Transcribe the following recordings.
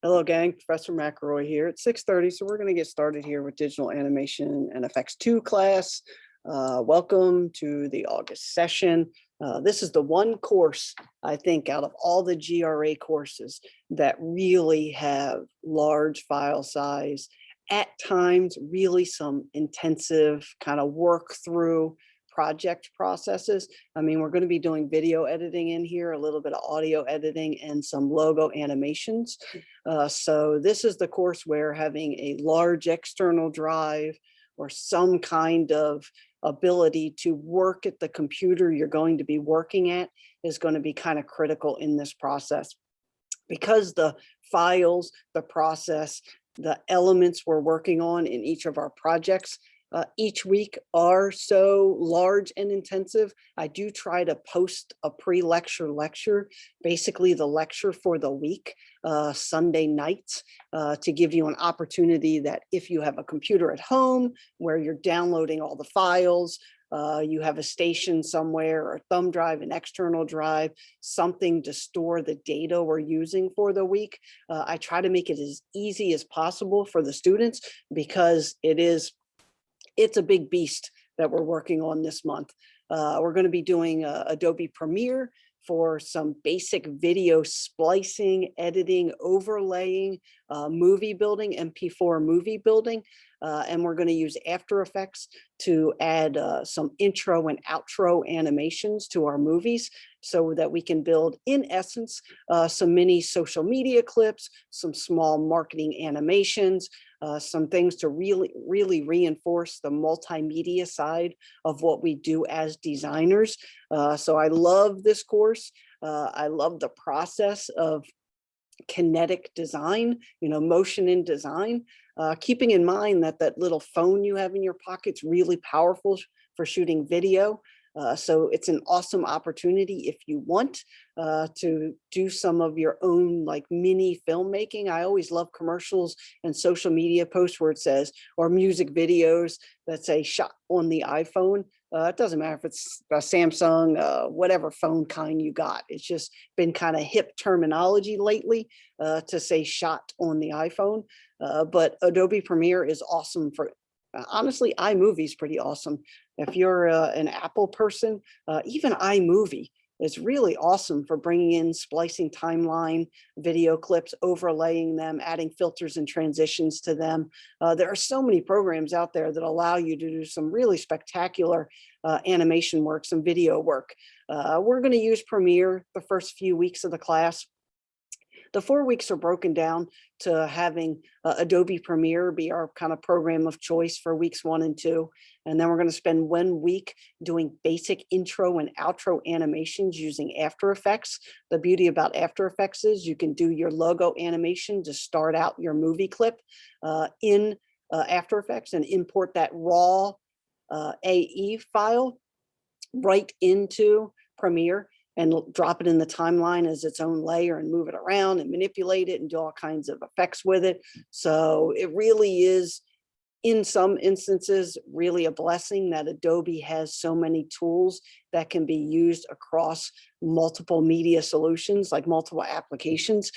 Hello, gang. Professor McElroy here. It's 6:30, so we're going to get started here with Digital Animation and Effects 2 class. Welcome to the August session. This is the one course, I think, out of all the GRA courses that really have large file size, at times really some intensive kind of work through project processes. I mean, we're going to be doing video editing in here, a little bit of audio editing, and some logo animations. So this is the course where having a large external drive or some kind of ability to work at the computer you're going to be working at is going to be kind of critical in this process. Because the files, the process, the elements we're working on in each of our projects each week are so large and intensive, I do try to post a pre-lecture lecture, basically the lecture for the week, Sunday nights, to give you an opportunity that if you have a computer at home where you're downloading all the files, you have a station somewhere or a thumb drive, an external drive, something to store the data we're using for the week. I try to make it as easy as possible for the students because it's a big beast that we're working on this month. We're going to be doing Adobe Premiere for some basic video splicing, editing, overlaying, movie building, MP4 movie building. And we're going to use After Effects to add some intro and outro animations to our movies so that we can build, in essence, some mini social media clips, some small marketing animations, some things to really reinforce the multimedia side of what we do as designers. So I love this course. I love the process of kinetic design, motion in design, keeping in mind that that little phone you have in your pocket's really powerful for shooting video. So it's an awesome opportunity if you want to do some of your own like mini filmmaking. I always love commercials and social media posts where it says, or music videos that say shot on the iPhone. It doesn't matter if it's a Samsung, whatever phone kind you got. It's just been kind of hip terminology lately to say shot on the iPhone. But Adobe Premiere is awesome for, honestly, iMovie is pretty awesome. If you're an Apple person, even iMovie is really awesome for bringing in splicing timeline video clips, overlaying them, adding filters and transitions to them. There are so many programs out there that allow you to do some really spectacular animation work, some video work. We're going to use Premiere the first few weeks of the class. The 4 weeks are broken down to having Adobe Premiere be our kind of program of choice for weeks 1 and 2. And then we're going to spend 1 week doing basic intro and outro animations using After Effects. The beauty about After Effects is you can do your logo animation to start out your movie clip in After Effects and import that raw AE file right into Premiere and drop it in the timeline as its own layer and move it around and manipulate it and do all kinds of effects with it. So it really is, in some instances, really a blessing that Adobe has so many tools that can be used across multiple media solutions, like multiple applications.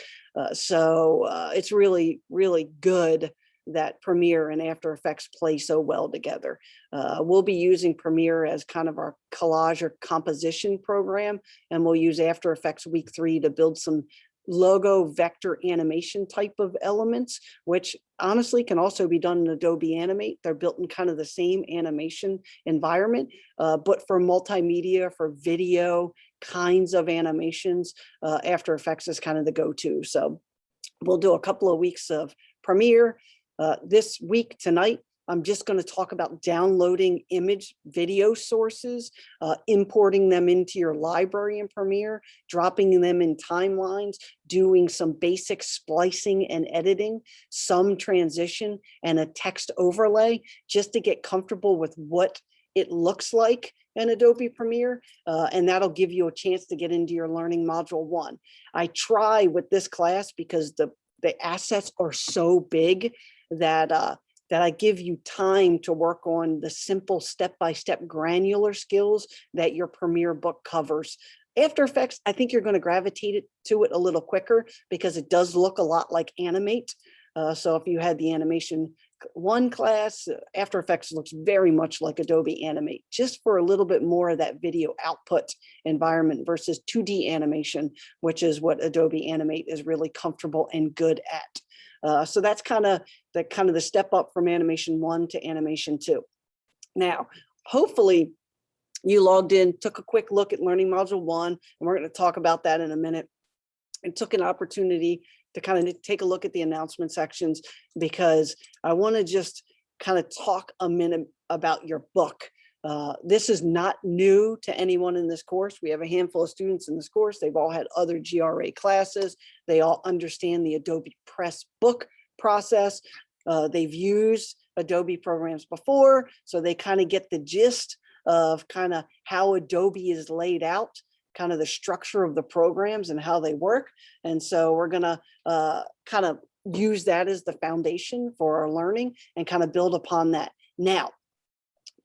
So it's really, really good that Premiere and After Effects play so well together. We'll be using Premiere as kind of our collage or composition program, and we'll use After Effects week 3 to build some logo vector animation type of elements, which honestly can also be done in Adobe Animate. They're built in kind of the same animation environment, but for multimedia, for video kinds of animations, After Effects is kind of the go-to. So we'll do a couple of weeks of Premiere. This week, tonight, I'm just going to talk about downloading image video sources, importing them into your library in Premiere, dropping them in timelines, doing some basic splicing and editing, some transition, and a text overlay just to get comfortable with what it looks like in Adobe Premiere, and that'll give you a chance to get into your learning module 1. I try with this class because the assets are so big that I give you time to work on the simple step-by-step granular skills that your Premiere book covers. After Effects, I think you're going to gravitate to it a little quicker because it does look a lot like Animate. So if you had the Animation 1 class, After Effects looks very much like Adobe Animate, just for a little bit more of that video output environment versus 2D animation, which is what Adobe Animate is really comfortable and good at. So that's kind of the step up from Animation 1 to Animation 2. Now, hopefully you logged in, took a quick look at Learning Module 1, and we're going to talk about that in a minute, and took an opportunity to kind of take a look at the announcement sections, because I want to just kind of talk a minute about your book. This is not new to anyone in this course. We have a handful of students in this course. They've all had other GRA classes. They all understand the Adobe Press book process. They've used Adobe programs before, so they kind of get the gist of kind of how Adobe is laid out, kind of the structure of the programs and how they work. And so we're gonna kind of use that as the foundation for our learning and kind of build upon that. Now,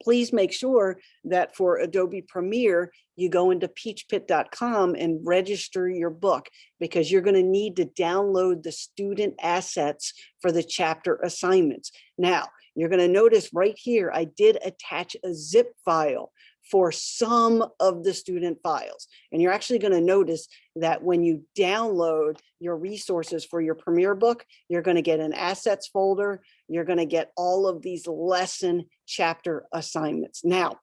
please make sure that for Adobe Premiere, you go into peachpit.com and register your book, because you're going to need to download the student assets for the chapter assignments. Now, you're going to notice right here, I did attach a zip file for some of the student files. And you're actually going to notice that when you download your resources for your Premiere book, you're going to get an assets folder. You're going to get all of these lesson chapter assignments. Now,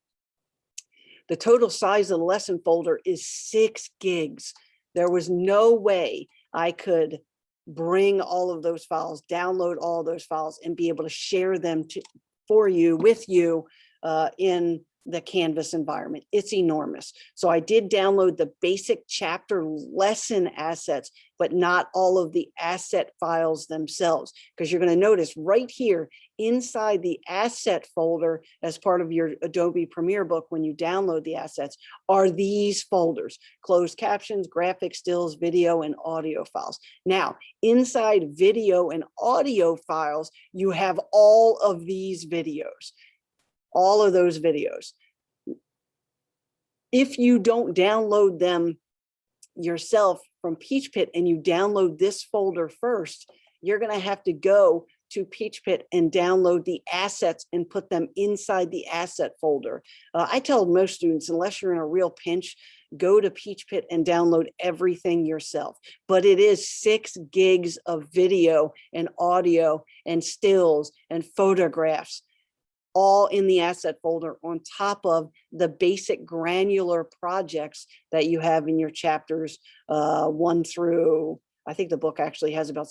the total size of the lesson folder is 6 gigs. There was no way I could bring all of those files, download all those files, and be able to share them with you in the Canvas environment. It's enormous. So I did download the basic chapter lesson assets, but not all of the asset files themselves, because you're going to notice right here inside the asset folder as part of your Adobe Premiere book, when you download the assets, are these folders: closed captions, graphic stills, video, and audio files. Now, inside video and audio files, you have all of these videos, all of those videos. If you don't download them yourself from Peachpit and you download this folder first, you're going to have to go to Peachpit and download the assets and put them inside the asset folder. I tell most students, unless you're in a real pinch, go to Peachpit and download everything yourself. But it is 6 gigs of video and audio and stills and photographs, all in the asset folder, on top of the basic granular projects that you have in your chapters 1 through, I think the book actually has about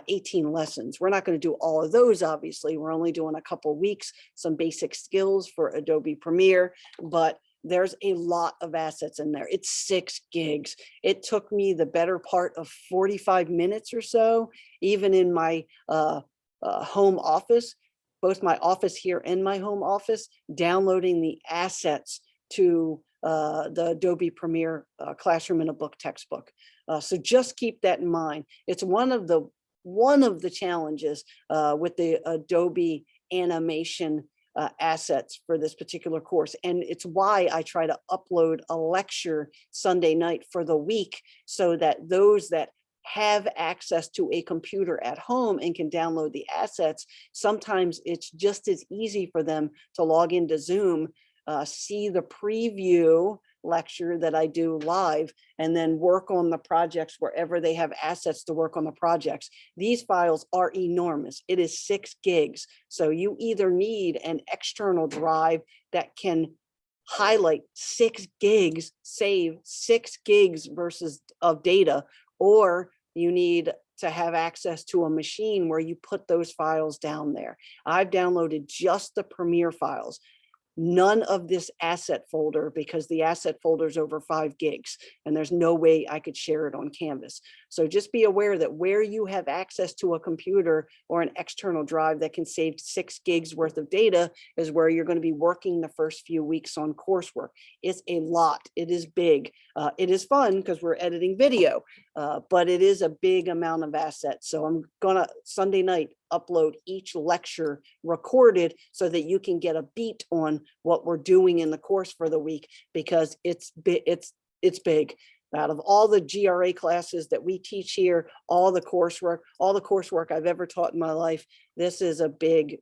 18 lessons. We're not going to do all of those, obviously. We're only doing a couple weeks, some basic skills for Adobe Premiere, but there's a lot of assets in there. It's 6 gigs. It took me the better part of 45 minutes or so, even in my home office, both my office here and my home office, downloading the assets to the Adobe Premiere Classroom in a Book textbook. So just keep that in mind. It's one of the challenges with the Adobe animation assets for this particular course. And it's why I try to upload a lecture Sunday night for the week, so that those that have access to a computer at home and can download the assets, sometimes it's just as easy for them to log into Zoom, see the preview lecture that I do live, and then work on the projects wherever they have assets to work on the projects. These files are enormous. It is 6 gigs. So you either need an external drive that can highlight 6 gigs, save 6 gigs versus of data, or you need to have access to a machine where you put those files down there. I've downloaded just the Premiere files, none of this asset folder, because the asset folder is over 5 gigs and there's no way I could share it on Canvas. So just be aware that where you have access to a computer or an external drive that can save 6 gigs worth of data is where you're going to be working the first few weeks on coursework. It's a lot. It is big. It is fun because we're editing video, but it is a big amount of assets. So I'm gonna Sunday night upload each lecture recorded so that you can get a beat on what we're doing in the course for the week, because it's it's big. Out of all the GRA classes that we teach here, all the coursework I've ever taught in my life, this is a big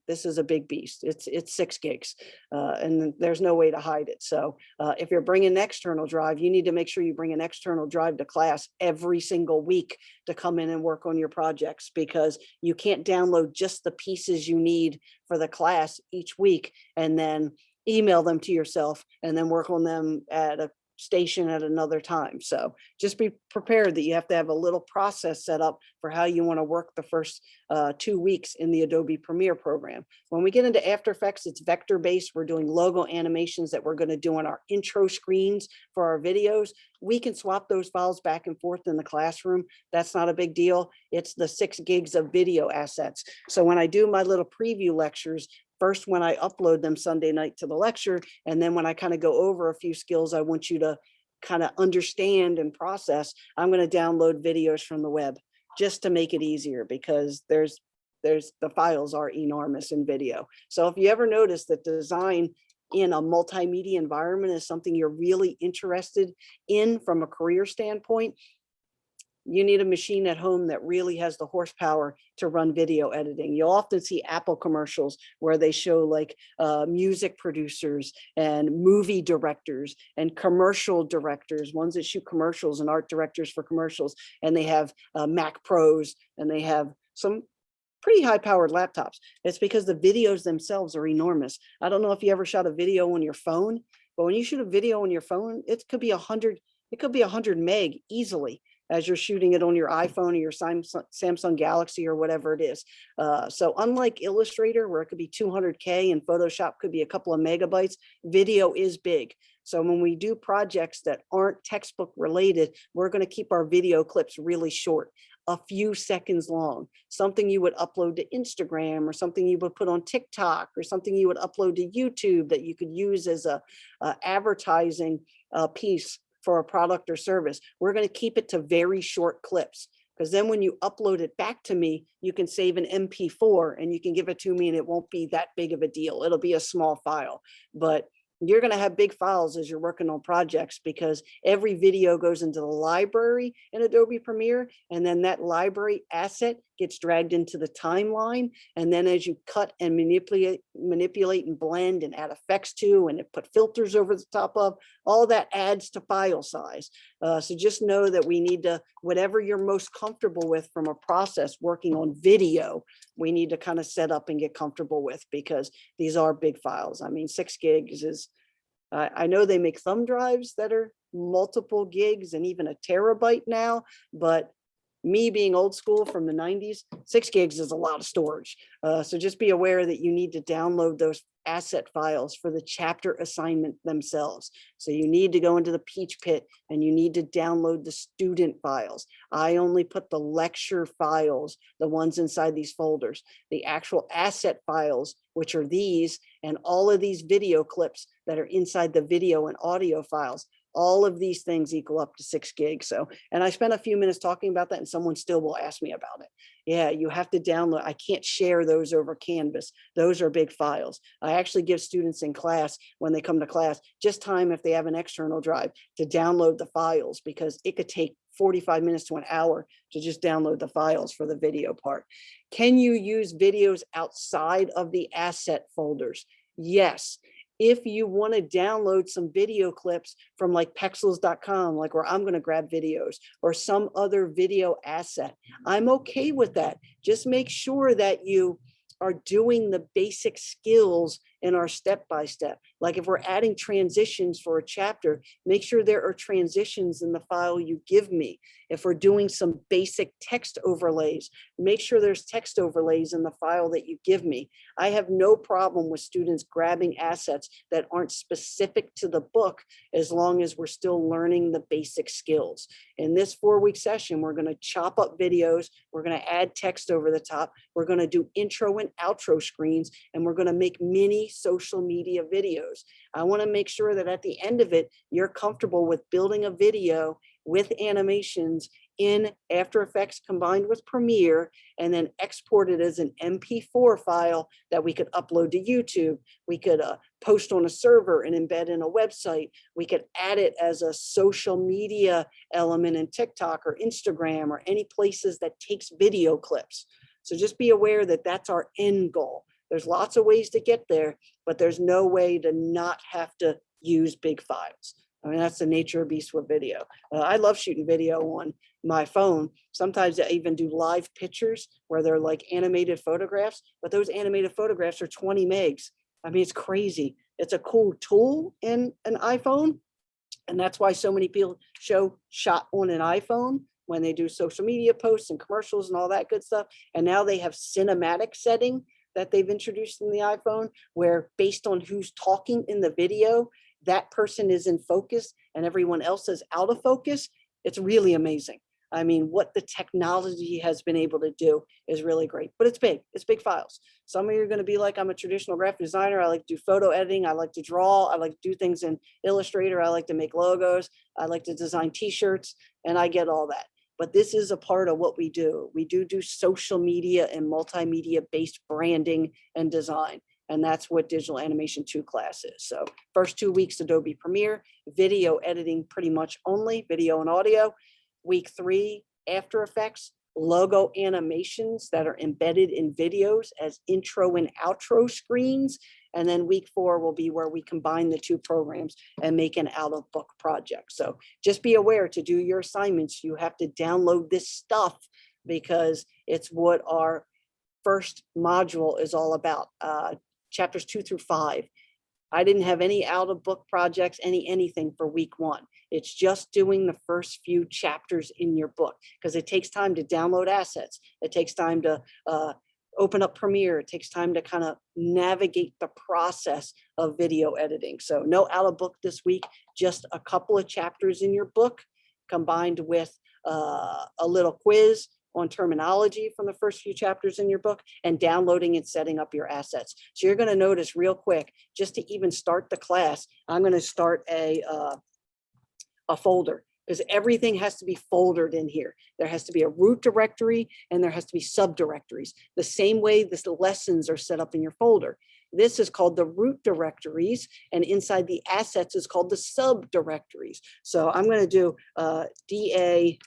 beast. It's 6 gigs, and there's no way to hide it. So if you're bringing an external drive, you need to make sure you bring an external drive to class every single week to come in and work on your projects, because you can't download just the pieces you need for the class each week and then email them to yourself and then work on them at a station at another time. So just be prepared that you have to have a little process set up for how you want to work the first 2 weeks in the Adobe Premiere program. When we get into After Effects, it's vector based. We're doing logo animations that we're going to do on our intro screens for our videos. We can swap those files back and forth in the classroom. That's not a big deal. It's the 6 gigs of video assets. So when I do my little preview lectures, first when I upload them Sunday night to the lecture, and then when I kind of go over a few skills I want you to kind of understand and process, I'm going to download videos from the web just to make it easier, because the files are enormous in video. So if you ever notice that design in a multimedia environment is something you're really interested in from a career standpoint, you need a machine at home that really has the horsepower to run video editing. You'll often see Apple commercials where they show like music producers and movie directors and commercial directors, ones that shoot commercials, and art directors for commercials. And they have Mac Pros, and they have some pretty high powered laptops. It's because the videos themselves are enormous. I don't know if you ever shot a video on your phone, but when you shoot a video on your phone, it could be 100 meg easily, as you're shooting it on your iPhone or your Samsung Galaxy or whatever it is. So unlike Illustrator, where it could be 200K and Photoshop could be a couple of megabytes, video is big. So when we do projects that aren't textbook related, we're going to keep our video clips really short, a few seconds long, something you would upload to Instagram, or something you would put on TikTok, or something you would upload to YouTube that you could use as a advertising piece for a product or service. We're going to keep it to very short clips, because then when you upload it back to me, you can save an MP4 and you can give it to me, and it won't be that big of a deal. It'll be a small file, but you're going to have big files as you're working on projects, because every video goes into the library in Adobe Premiere, and then that library asset gets dragged into the timeline. And then as you cut and manipulate and blend and add effects to, and put filters over the top of, all that adds to file size. So just know that we need to, whatever you're most comfortable with from a process working on video, we need to kind of set up and get comfortable with, because these are big files. I mean, 6 gigs is, I know they make thumb drives that are multiple gigs and even a terabyte now, but me being old school from the 90s, 6 gigs is a lot of storage. So just be aware that you need to download those asset files for the chapter assignment themselves. So you need to go into the Peach Pit and you need to download the student files. I only put the lecture files, the ones inside these folders, the actual asset files, which are these, and all of these video clips that are inside the video and audio files. All of these things equal up to 6 gigs. So, and I spent a few minutes talking about that, and someone still will ask me about it. Yeah, you have to download. I can't share those over Canvas. Those are big files. I actually give students in class, when they come to class, just time, if they have an external drive, to download the files, because it could take 45 minutes to an hour to just download the files for the video part. Can you use videos outside of the asset folders? Yes. If you want to download some video clips from like Pexels.com, like where I'm going to grab videos, or some other video asset, I'm okay with that. Just make sure that you are doing the basic skills in our step-by-step. Like if we're adding transitions for a chapter, make sure there are transitions in the file you give me. If we're doing some basic text overlays, make sure there's text overlays in the file that you give me. I have no problem with students grabbing assets that aren't specific to the book, as long as we're still learning the basic skills. In this 4-week session, we're going to chop up videos. We're going to add text over the top. We're going to do intro and outro screens, and we're going to make mini social media videos. I want to make sure that at the end of it, you're comfortable with building a video with animations in After Effects combined with Premiere, and then export it as an MP4 file that we could upload to YouTube. We could post on a server and embed in a website. We could add it as a social media element in TikTok or Instagram or any places that takes video clips. So just be aware that that's our end goal. There's lots of ways to get there, but there's no way to not have to use big files. I mean, that's the nature of beast with video. I love shooting video on my phone. Sometimes I even do live pictures where they're like animated photographs, but those animated photographs are 20 megs. I mean, it's crazy. It's a cool tool in an iPhone. And that's why so many people show shot on an iPhone when they do social media posts and commercials and all that good stuff. And now they have cinematic setting that they've introduced in the iPhone, where based on who's talking in the video, that person is in focus and everyone else is out of focus. It's really amazing. I mean, what the technology has been able to do is really great, but it's big files. Some of you are going to be like, I'm a traditional graphic designer. I like to do photo editing. I like to draw. I like to do things in Illustrator. I like to make logos. I like to design t-shirts, and I get all that. But this is a part of what we do. We do social media and multimedia based branding and design. And that's what Digital Animation 2 class is. So first 2 weeks, Adobe Premiere, video editing pretty much only, video and audio. Week 3, After Effects, logo animations that are embedded in videos as intro and outro screens. And then week 4 will be where we combine the two programs and make an out-of-book project. So just be aware, to do your assignments, you have to download this stuff because it's what our first module is all about. Chapters 2 through 5. I didn't have any out-of-book projects, anything for week 1. It's just doing the first few chapters in your book, because it takes time to download assets. It takes time to open up Premiere. It takes time to kind of navigate the process of video editing. So no out-of-book this week, just a couple of chapters in your book combined with a little quiz on terminology from the first few chapters in your book, and downloading and setting up your assets. So you're going to notice real quick, just to even start the class, I'm going to start a folder, because everything has to be foldered in here. There has to be a root directory and there has to be subdirectories. The same way the lessons are set up in your folder. This is called the root directories, and inside the assets is called the subdirectories. So I'm going to do DA2.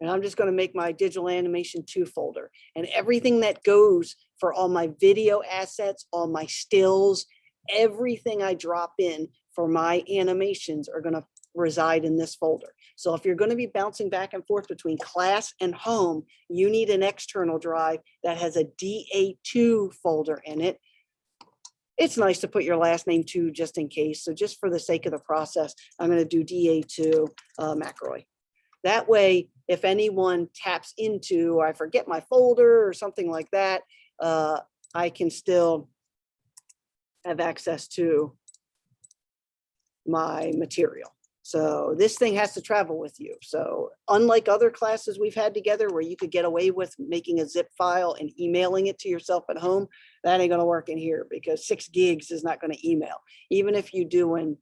And I'm just going to make my Digital Animation 2 folder, and everything that goes for all my video assets, all my stills, everything I drop in for my animations are going to reside in this folder. So if you're going to be bouncing back and forth between class and home, you need an external drive that has a DA2 folder in it. It's nice to put your last name too, just in case. So just for the sake of the process, I'm going to do DA2 McElroy. That way, if anyone taps into, or I forget my folder or something like that, I can still have access to my material. So this thing has to travel with you. So unlike other classes we've had together where you could get away with making a zip file and emailing it to yourself at home, that ain't going to work in here, because 6 gigs is not going to email. Even if you do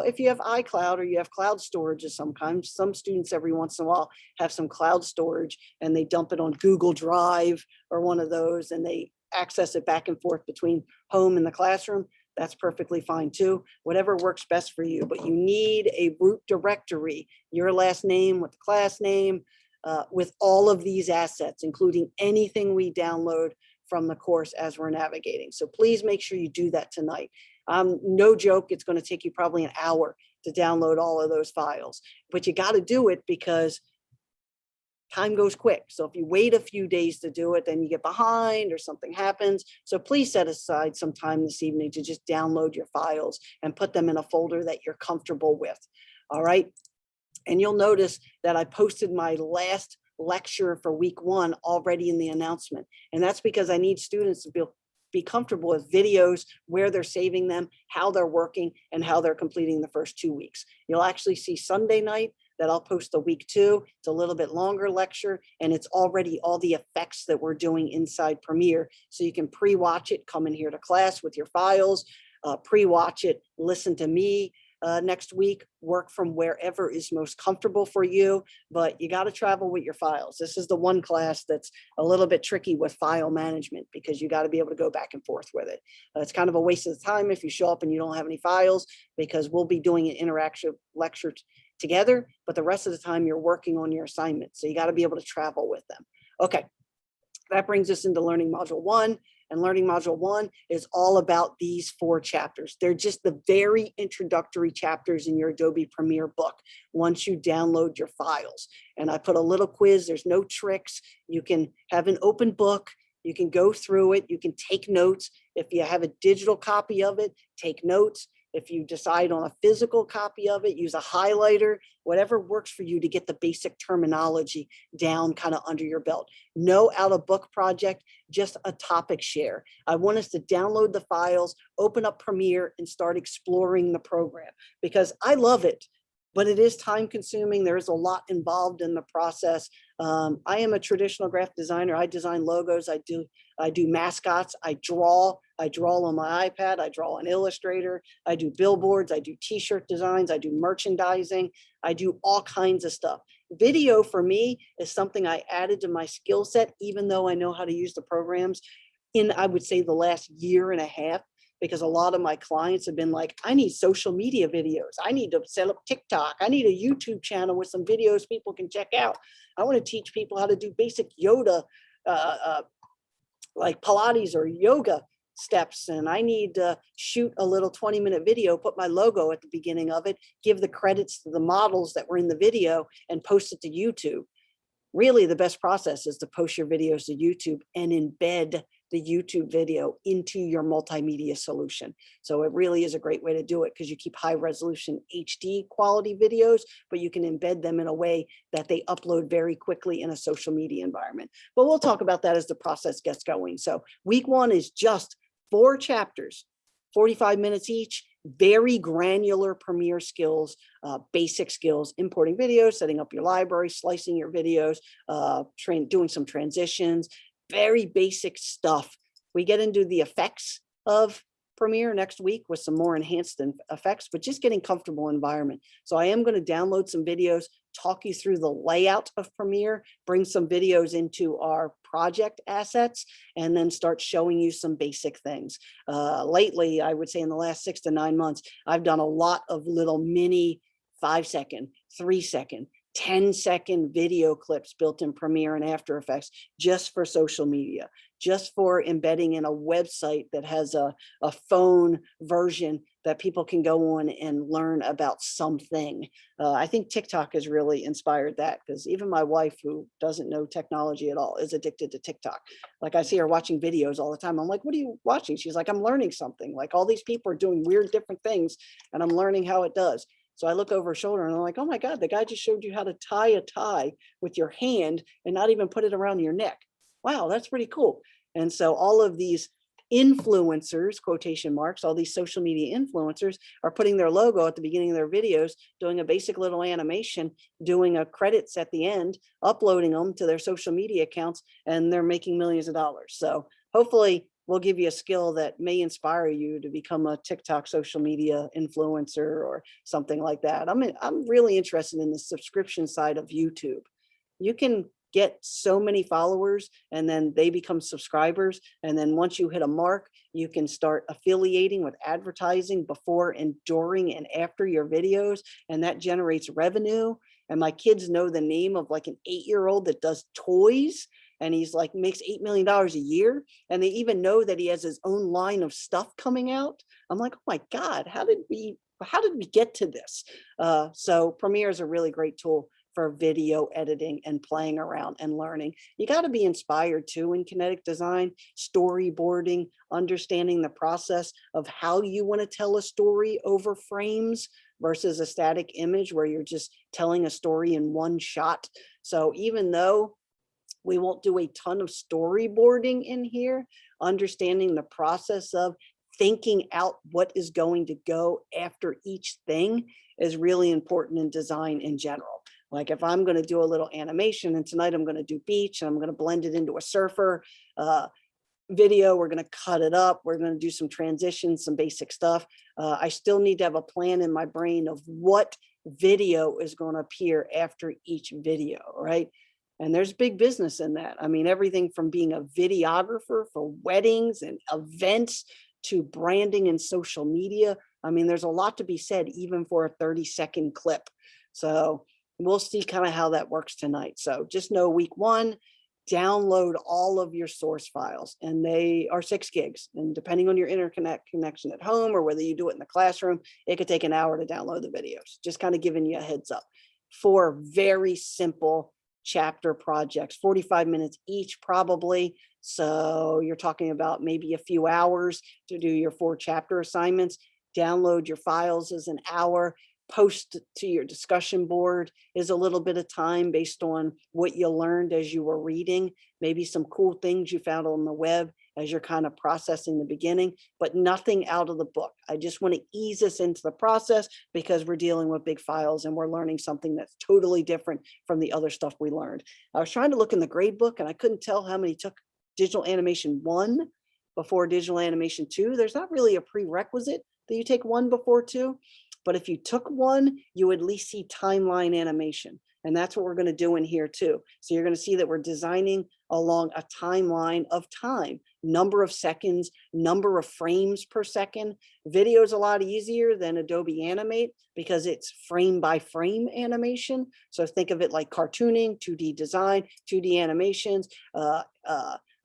if you have iCloud or you have cloud storage of some kind, some students every once in a while have some cloud storage and they dump it on Google Drive or one of those, and they access it back and forth between home and the classroom. That's perfectly fine too. Whatever works best for you, but you need a root directory, your last name with the class name, with all of these assets, including anything we download from the course as we're navigating. So please make sure you do that tonight. No joke, it's going to take you probably an hour to download all of those files, but you got to do it because time goes quick. So if you wait a few days to do it, then you get behind or something happens. So please set aside some time this evening to just download your files and put them in a folder that you're comfortable with. All right. And you'll notice that I posted my last lecture for week 1 already in the announcement. And that's because I need students to be comfortable with videos, where they're saving them, how they're working, and how they're completing the first 2 weeks. You'll actually see Sunday night that I'll post the week 2. It's a little bit longer lecture, and it's already all the effects that we're doing inside Premiere. So you can pre-watch it, come in here to class with your files, pre-watch it, listen to me, next week. Work from wherever is most comfortable for you, but you got to travel with your files. This is the one class that's a little bit tricky with file management because you got to be able to go back and forth with it. It's kind of a waste of time if you show up and you don't have any files, because we'll be doing an interactive lecture together, but the rest of the time you're working on your assignment. So you got to be able to travel with them. Okay, that brings us into Learning Module 1. And Learning Module 1 is all about these 4 chapters. They're just the very introductory chapters in your Adobe Premiere book once you download your files. And I put a little quiz. There's no tricks. You can have an open book. You can go through it. You can take notes. If you have a digital copy of it, take notes. If you decide on a physical copy of it, use a highlighter, whatever works for you to get the basic terminology down kind of under your belt. No out of book project, just a topic share. I want us to download the files, open up Premiere, and start exploring the program because I love it, but it is time consuming. There is a lot involved in the process. I am a traditional graphic designer. I design logos. I do mascots. I draw on my iPad. I draw on Illustrator. I do billboards. I do t-shirt designs. I do merchandising. I do all kinds of stuff. Video for me is something I added to my skill set, even though I know how to use the programs in, I would say, the last year and a half, because a lot of my clients have been like, I need social media videos. I need to set up TikTok. I need a YouTube channel with some videos people can check out. I want to teach people how to do basic yoga, like Pilates or yoga steps. And I need to shoot a little 20-minute video, put my logo at the beginning of it, give the credits to the models that were in the video and post it to YouTube. Really, the best process is to post your videos to YouTube and embed the YouTube video into your multimedia solution. So it really is a great way to do it because you keep high resolution HD quality videos, but you can embed them in a way that they upload very quickly in a social media environment. But we'll talk about that as the process gets going. So week 1 is just 4 chapters, 45 minutes each, very granular Premiere skills, basic skills, importing videos, setting up your library, slicing your videos, doing some transitions, very basic stuff. We get into the effects of Premiere next week with some more enhanced effects, but just getting comfortable environment. So I am going to download some videos, talk you through the layout of Premiere, bring some videos into our project assets, and then start showing you some basic things. Lately, I would say in the last 6 to 9 months, I've done a lot of little mini 5-second, 3-second, 10-second video clips built in Premiere and After Effects just for social media, just for embedding in a website that has a phone version that people can go on and learn about something. I think TikTok has really inspired that because even my wife, who doesn't know technology at all, is addicted to TikTok. Like I see her watching videos all the time. I'm like, what are you watching? She's like, I'm learning something. Like all these people are doing weird different things and I'm learning how it does. So I look over her shoulder and I'm like, oh my God, the guy just showed you how to tie a tie with your hand and not even put it around your neck. Wow, that's pretty cool. And so all of these influencers, quotation marks, all these social media influencers are putting their logo at the beginning of their videos, doing a basic little animation, doing a credits at the end, uploading them to their social media accounts, and they're making millions of dollars. So hopefully we'll give you a skill that may inspire you to become a TikTok social media influencer or something like that. I'm really interested in the subscription side of YouTube. You can get so many followers and then they become subscribers. And then once you hit a mark, you can start affiliating with advertising before and during and after your videos. And that generates revenue. And my kids know the name of like an 8-year-old that does toys. And he's like, makes $8 million a year. And they even know that he has his own line of stuff coming out. I'm like, oh my God, how did we get to this? So Premiere is a really great tool for video editing and playing around and learning. You got to be inspired too in kinetic design, storyboarding, understanding the process of how you want to tell a story over frames versus a static image where you're just telling a story in one shot. So even though we won't do a ton of storyboarding in here, understanding the process of thinking out what is going to go after each thing is really important in design in general. Like if I'm going to do a little animation and tonight I'm going to do beach and I'm going to blend it into a surfer, video, we're going to cut it up, we're going to do some transitions, some basic stuff. I still need to have a plan in my brain of what video is going to appear after each video, right? And there's big business in that. I mean, everything from being a videographer for weddings and events to branding and social media. I mean, there's a lot to be said, even for a 30-second clip. So we'll see kind of how that works tonight. So just know week one, download all of your source files, and they are 6 gigs. And depending on your internet connection at home or whether you do it in the classroom, it could take an hour to download the videos. Just kind of giving you a heads up. 4 very simple chapter projects, 45 minutes each probably. So you're talking about maybe a few hours to do your 4 chapter assignments. Download your files as an hour. Post to your discussion board is a little bit of time based on what you learned as you were reading, maybe some cool things you found on the web as you're kind of processing the beginning, but nothing out of the book. I just want to ease us into the process because we're dealing with big files and we're learning something that's totally different from the other stuff we learned. I was trying to look in the grade book and I couldn't tell how many took Digital Animation 1 before Digital Animation 2. There's not really a prerequisite that you take 1 before 2. But if you took 1, you at least see timeline animation. And that's what we're going to do in here too. So you're going to see that we're designing along a timeline of time, number of seconds, number of frames per second. Video is a lot easier than Adobe Animate because it's frame by frame animation. So think of it like cartooning, 2D design, 2D animations,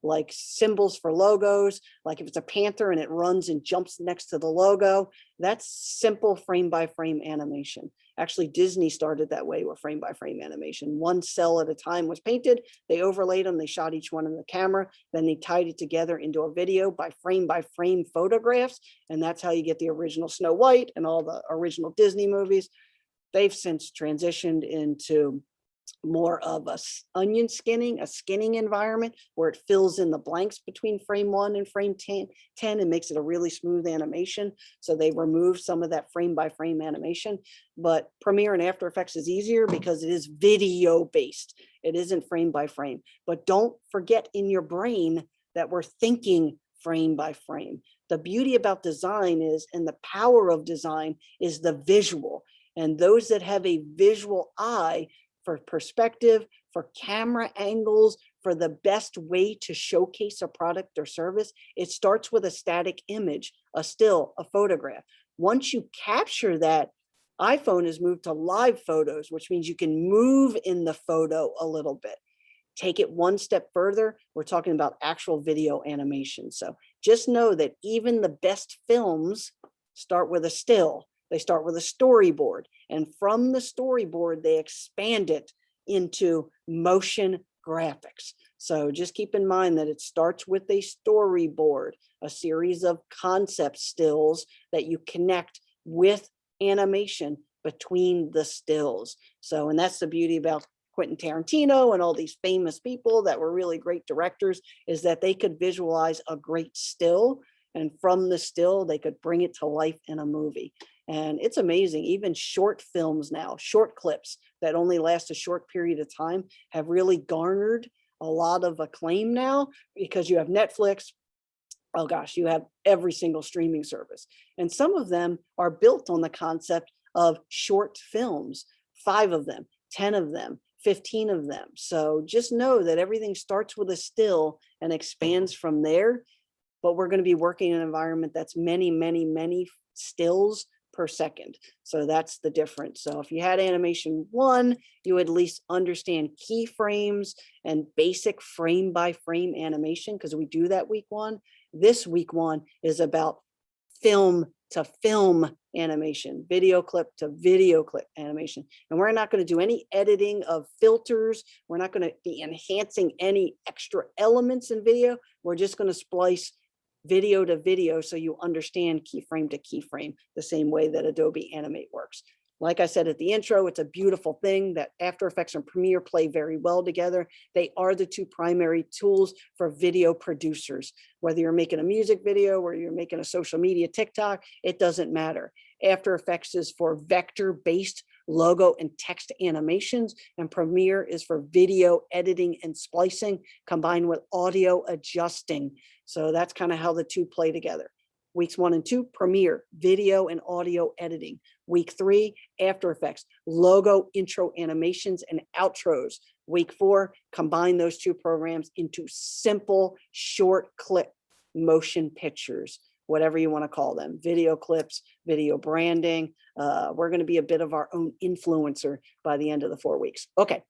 like symbols for logos. Like if it's a panther and it runs and jumps next to the logo, that's simple frame by frame animation. Actually, Disney started that way with frame by frame animation. 1 cell at a time was painted. They overlaid them. They shot each one in the camera. Then they tied it together into a video by frame photographs. And that's how you get the original Snow White and all the original Disney movies. They've since transitioned into more of a onion skinning, a skinning environment where it fills in the blanks between frame 1 and frame 10 and makes it a really smooth animation. So they remove some of that frame by frame animation, but Premiere and After Effects is easier because it is video based. It isn't frame by frame, but don't forget in your brain that we're thinking frame by frame. The beauty about design is, and the power of design is the visual. And those that have a visual eye for perspective, for camera angles, for the best way to showcase a product or service, it starts with a static image, a still, a photograph. Once you capture that, iPhone has moved to live photos, which means you can move in the photo a little bit. Take it one step further, we're talking about actual video animation. So just know that even the best films start with a still. They start with a storyboard, and from the storyboard, they expand it into motion graphics. So just keep in mind that it starts with a storyboard, a series of concept stills that you connect with animation between the stills. So, and that's the beauty about Quentin Tarantino and all these famous people that were really great directors, is that they could visualize a great still, and from the still, they could bring it to life in a movie. And it's amazing, even short films now, short clips that only last a short period of time have really garnered a lot of acclaim now because you have Netflix. Oh gosh, you have every single streaming service. And some of them are built on the concept of short films, 5 of them, 10 of them, 15 of them. So just know that everything starts with a still and expands from there. But we're going to be working in an environment that's many, many, many stills per second. So that's the difference. So if you had animation 1, you at least understand keyframes and basic frame by frame animation, because we do that week 1. This week 1 is about film to film animation, video clip to video clip animation. And we're not going to do any editing of filters. We're not going to be enhancing any extra elements in video. We're just going to splice video to video so you understand keyframe to keyframe the same way that Adobe Animate works. Like I said at the intro, it's a beautiful thing that After Effects and Premiere play very well together. They are the 2 primary tools for video producers. Whether you're making a music video or you're making a social media TikTok, it doesn't matter. After Effects is for vector-based logo and text animations, and Premiere is for video editing and splicing combined with audio adjusting. So that's kind of how the two play together. Weeks 1 and 2, Premiere, video and audio editing. Week 3, After Effects, logo, intro animations, and outros. Week 4, combine those two programs into simple, short clip motion pictures, whatever you want to call them, video clips, video branding. We're going to be a bit of our own influencer by the end of the 4 weeks. Okay.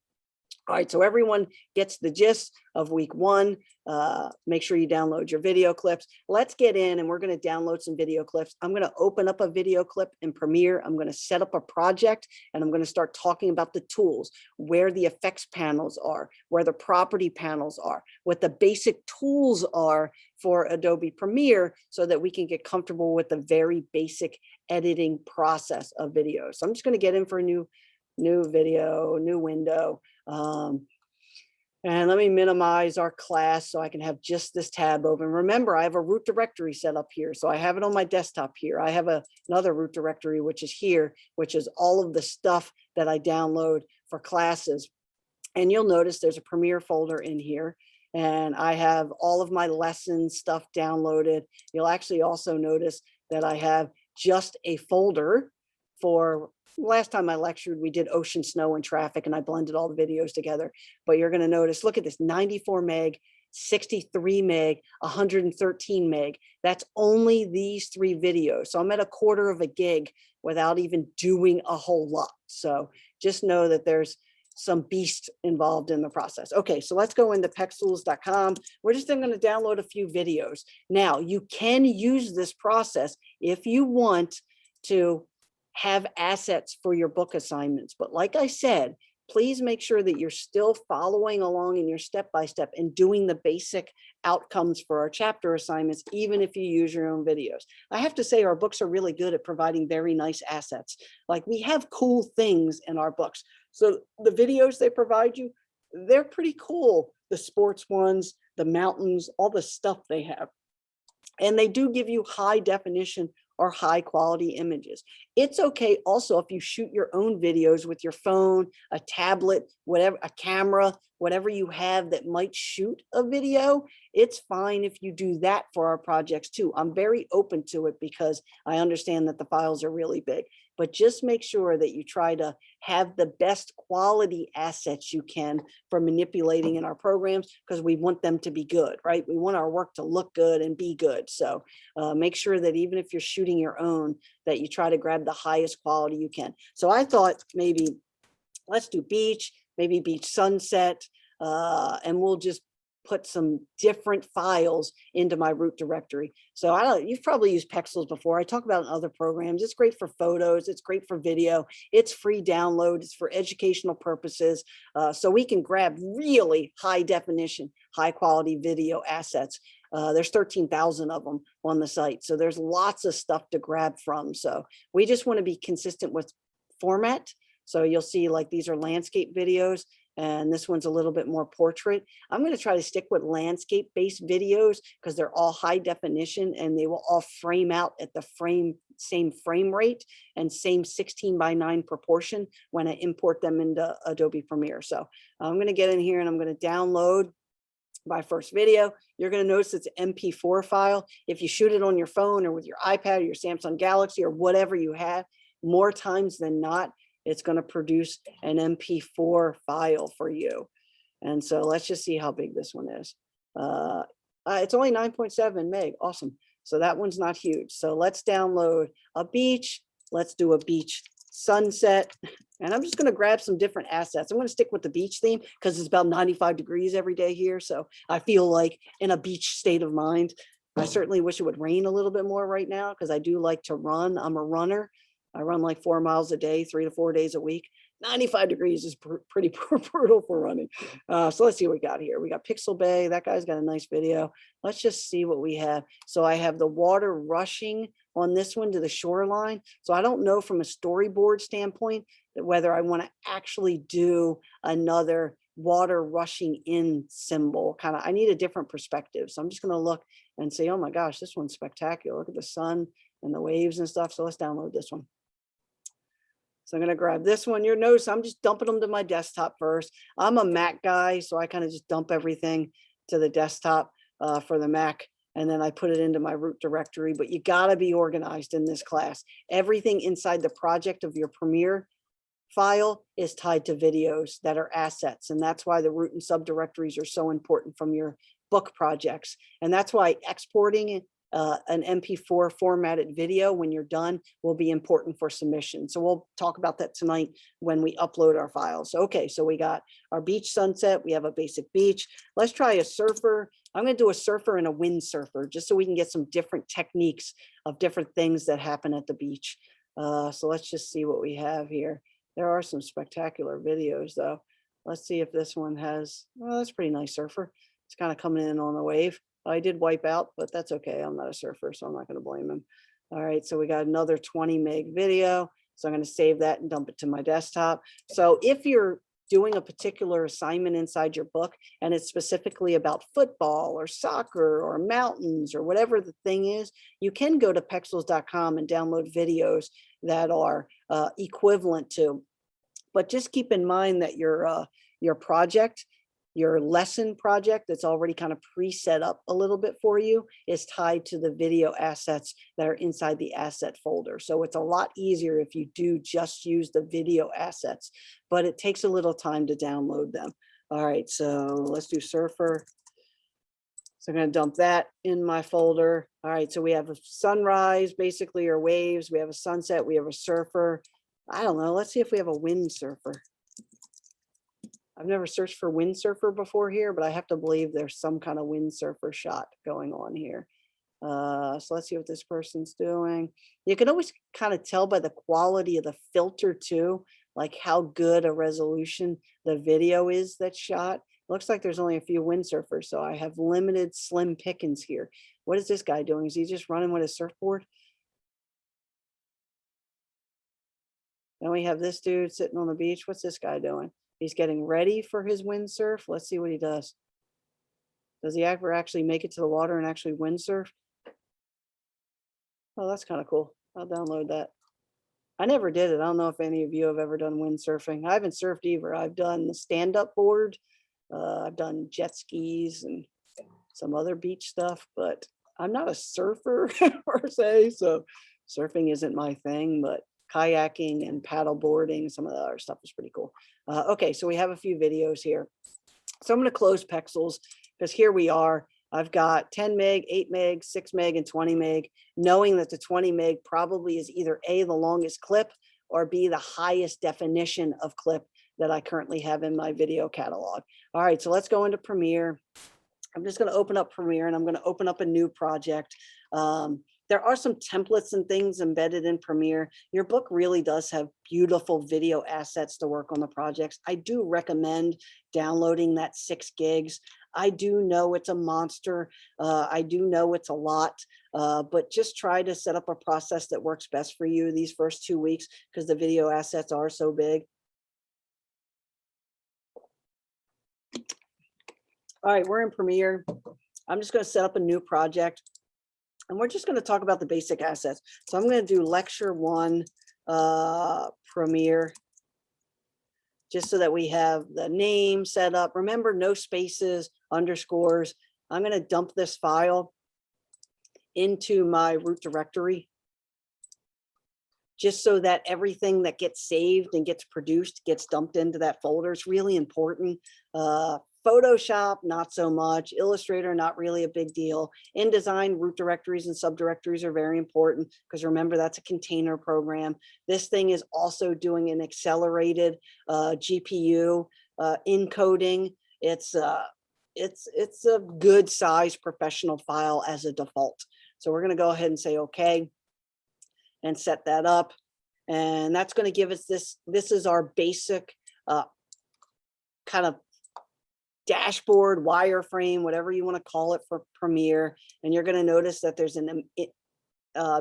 All right, so everyone gets the gist of week 1. Make sure you download your video clips. Let's get in and we're going to download some video clips. I'm going to open up a video clip in Premiere. I'm going to set up a project and I'm going to start talking about the tools, where the effects panels are, where the property panels are, what the basic tools are for Adobe Premiere so that we can get comfortable with the very basic editing process of videos. So I'm just going to get in for a new video, new window. And let me minimize our class so I can have just this tab open. Remember, I have a root directory set up here. So I have it on my desktop here. I have another root directory, which is here, which is all of the stuff that I download for classes. And you'll notice there's a Premiere folder in here. And I have all of my lesson stuff downloaded. You'll actually also notice that I have just a folder for last time I lectured, we did ocean, snow, and traffic, and I blended all the videos together. But you're going to notice, look at this, 94 meg, 63 meg, 113 meg. That's only these 3 videos. So I'm at a quarter of a gig without even doing a whole lot. So just know that there's some beast involved in the process. Okay, so let's go into pextools.com. We're just going to download a few videos. Now, you can use this process if you want to have assets for your book assignments. But like I said, please make sure that you're still following along in your step-by-step and doing the basic outcomes for our chapter assignments, even if you use your own videos. I have to say our books are really good at providing very nice assets. Like we have cool things in our books. So the videos they provide you, they're pretty cool. The sports ones, the mountains, all the stuff they have. And they do give you high definition or high quality images. It's okay also if you shoot your own videos with your phone, a tablet, whatever, a camera, whatever you have that might shoot a video. It's fine if you do that for our projects too. I'm very open to it because I understand that the files are really big, but just make sure that you try to have the best quality assets you can for manipulating in our programs because we want them to be good, right? We want our work to look good and be good. So make sure that even if you're shooting your own, that you try to grab the highest quality you can. So I thought maybe let's do beach, maybe beach sunset, and we'll just put some different files into my root directory. So you've probably used Pexels before. I talk about it in other programs. It's great for photos. It's great for video. It's free download. It's for educational purposes. So we can grab really high definition, high quality video assets. There's 13,000 of them on the site. So there's lots of stuff to grab from. So we just want to be consistent with format. So you'll see like these are landscape videos. And this one's a little bit more portrait. I'm going to try to stick with landscape-based videos because they're all high definition and they will all frame out at the same frame rate and same 16:9 proportion when I import them into Adobe Premiere. So I'm going to get in here and I'm going to download my first video. You're going to notice it's an MP4 file. If you shoot it on your phone or with your iPad or your Samsung Galaxy or whatever you have, more times than not, it's going to produce an MP4 file for you. And so let's just see how big this one is. It's only 9.7 meg. Awesome. So that one's not huge. So let's download a beach. Let's do a beach sunset. And I'm just going to grab some different assets. I'm going to stick with the beach theme because it's about 95 degrees every day here. So I feel like in a beach state of mind. I certainly wish it would rain a little bit more right now because I do like to run. I'm a runner. I run like 4 miles a day, 3 to 4 days a week. 95 degrees is pretty brutal for running. So let's see what we got here. We got Pixel Bay. That guy's got a nice video. Let's just see what we have. So I have the water rushing on this one to the shoreline. So I don't know from a storyboard standpoint whether I want to actually do another water rushing in symbol. I need a different perspective. So I'm just going to look and say, oh my gosh, this one's spectacular. Look at the sun and the waves and stuff. So let's download this one. So I'm going to grab this one. You'll notice I'm just dumping them to my desktop first. I'm a Mac guy, so I kind of just dump everything to the desktop for the Mac, and then I put it into my root directory. But you got to be organized in this class. Everything inside the project of your Premiere file is tied to videos that are assets, and that's why the root and subdirectories are so important from your book projects. And that's why exporting an MP4 formatted video when you're done will be important for submission. So we'll talk about that tonight when we upload our files. Okay, so we got our beach sunset. We have a basic beach. Let's try a surfer. I'm going to do a surfer and a windsurfer just so we can get some different techniques of different things that happen at the beach. So let's just see what we have here. There are some spectacular videos though. Let's see if this one has, well, that's pretty nice surfer. It's kind of coming in on the wave. I did wipe out, but that's okay. I'm not a surfer, so I'm not going to blame him. All right, so we got another 20 meg video. So I'm going to save that and dump it to my desktop. So if you're doing a particular assignment inside your book and it's specifically about football or soccer or mountains or whatever the thing is, you can go to Pexels.com and download videos that are equivalent to. But just keep in mind that your project, your lesson project that's already kind of pre-set up a little bit for you is tied to the video assets that are inside the asset folder. So it's a lot easier if you do just use the video assets, but it takes a little time to download them. All right, so let's do Surfer. So I'm going to dump that in my folder. All right, so we have a sunrise, basically, or waves. We have a sunset. We have a surfer. I don't know. Let's see if we have a windsurfer. I've never searched for windsurfer before here, but I have to believe there's some kind of windsurfer shot going on here. So let's see what this person's doing. You can always kind of tell by the quality of the filter too, like how good a resolution the video is that's shot. Looks like there's only a few windsurfers, so I have limited slim pickings here. What is this guy doing? Is he just running with a surfboard? Then we have this dude sitting on the beach. What's this guy doing? He's getting ready for his windsurf. Let's see what he does. Does he ever actually make it to the water and actually windsurf? Oh, that's kind of cool. I'll download that. I never did it. I don't know if any of you have ever done windsurfing. I haven't surfed either. I've done the stand-up board. I've done jet skis and some other beach stuff, but I'm not a surfer per se. So surfing isn't my thing, but kayaking and paddle boarding, some of the other stuff is pretty cool. Okay, so we have a few videos here. So I'm going to close Pexels because here we are. I've got 10 meg, 8 meg, 6 meg, and 20 meg, knowing that the 20 meg probably is either A, the longest clip, or B, the highest definition of clip that I currently have in my video catalog. All right, so let's go into Premiere. I'm just going to open up Premiere and I'm going to open up a new project. There are some templates and things embedded in Premiere. Your book really does have beautiful video assets to work on the projects. I do recommend downloading that 6 gigs. I do know it's a monster. I do know it's a lot, but just try to set up a process that works best for you these first 2 weeks because the video assets are so big. All right, we're in Premiere. I'm just going to set up a new project. And we're just going to talk about the basic assets. So I'm going to do lecture 1, Premiere, just so that we have the name set up. Remember, no spaces, underscores. I'm going to dump this file into my root directory, just so that everything that gets saved and gets produced gets dumped into that folder. It's really important. Photoshop, not so much. Illustrator, not really a big deal. InDesign, root directories and subdirectories are very important because remember, that's a container program. This thing is also doing an accelerated GPU encoding. It's a good size professional file as a default. So we're going to go ahead and say okay and set that up. And that's going to give us this. This is our basic kind of dashboard, wireframe, whatever you want to call it for Premiere. And you're going to notice that there's an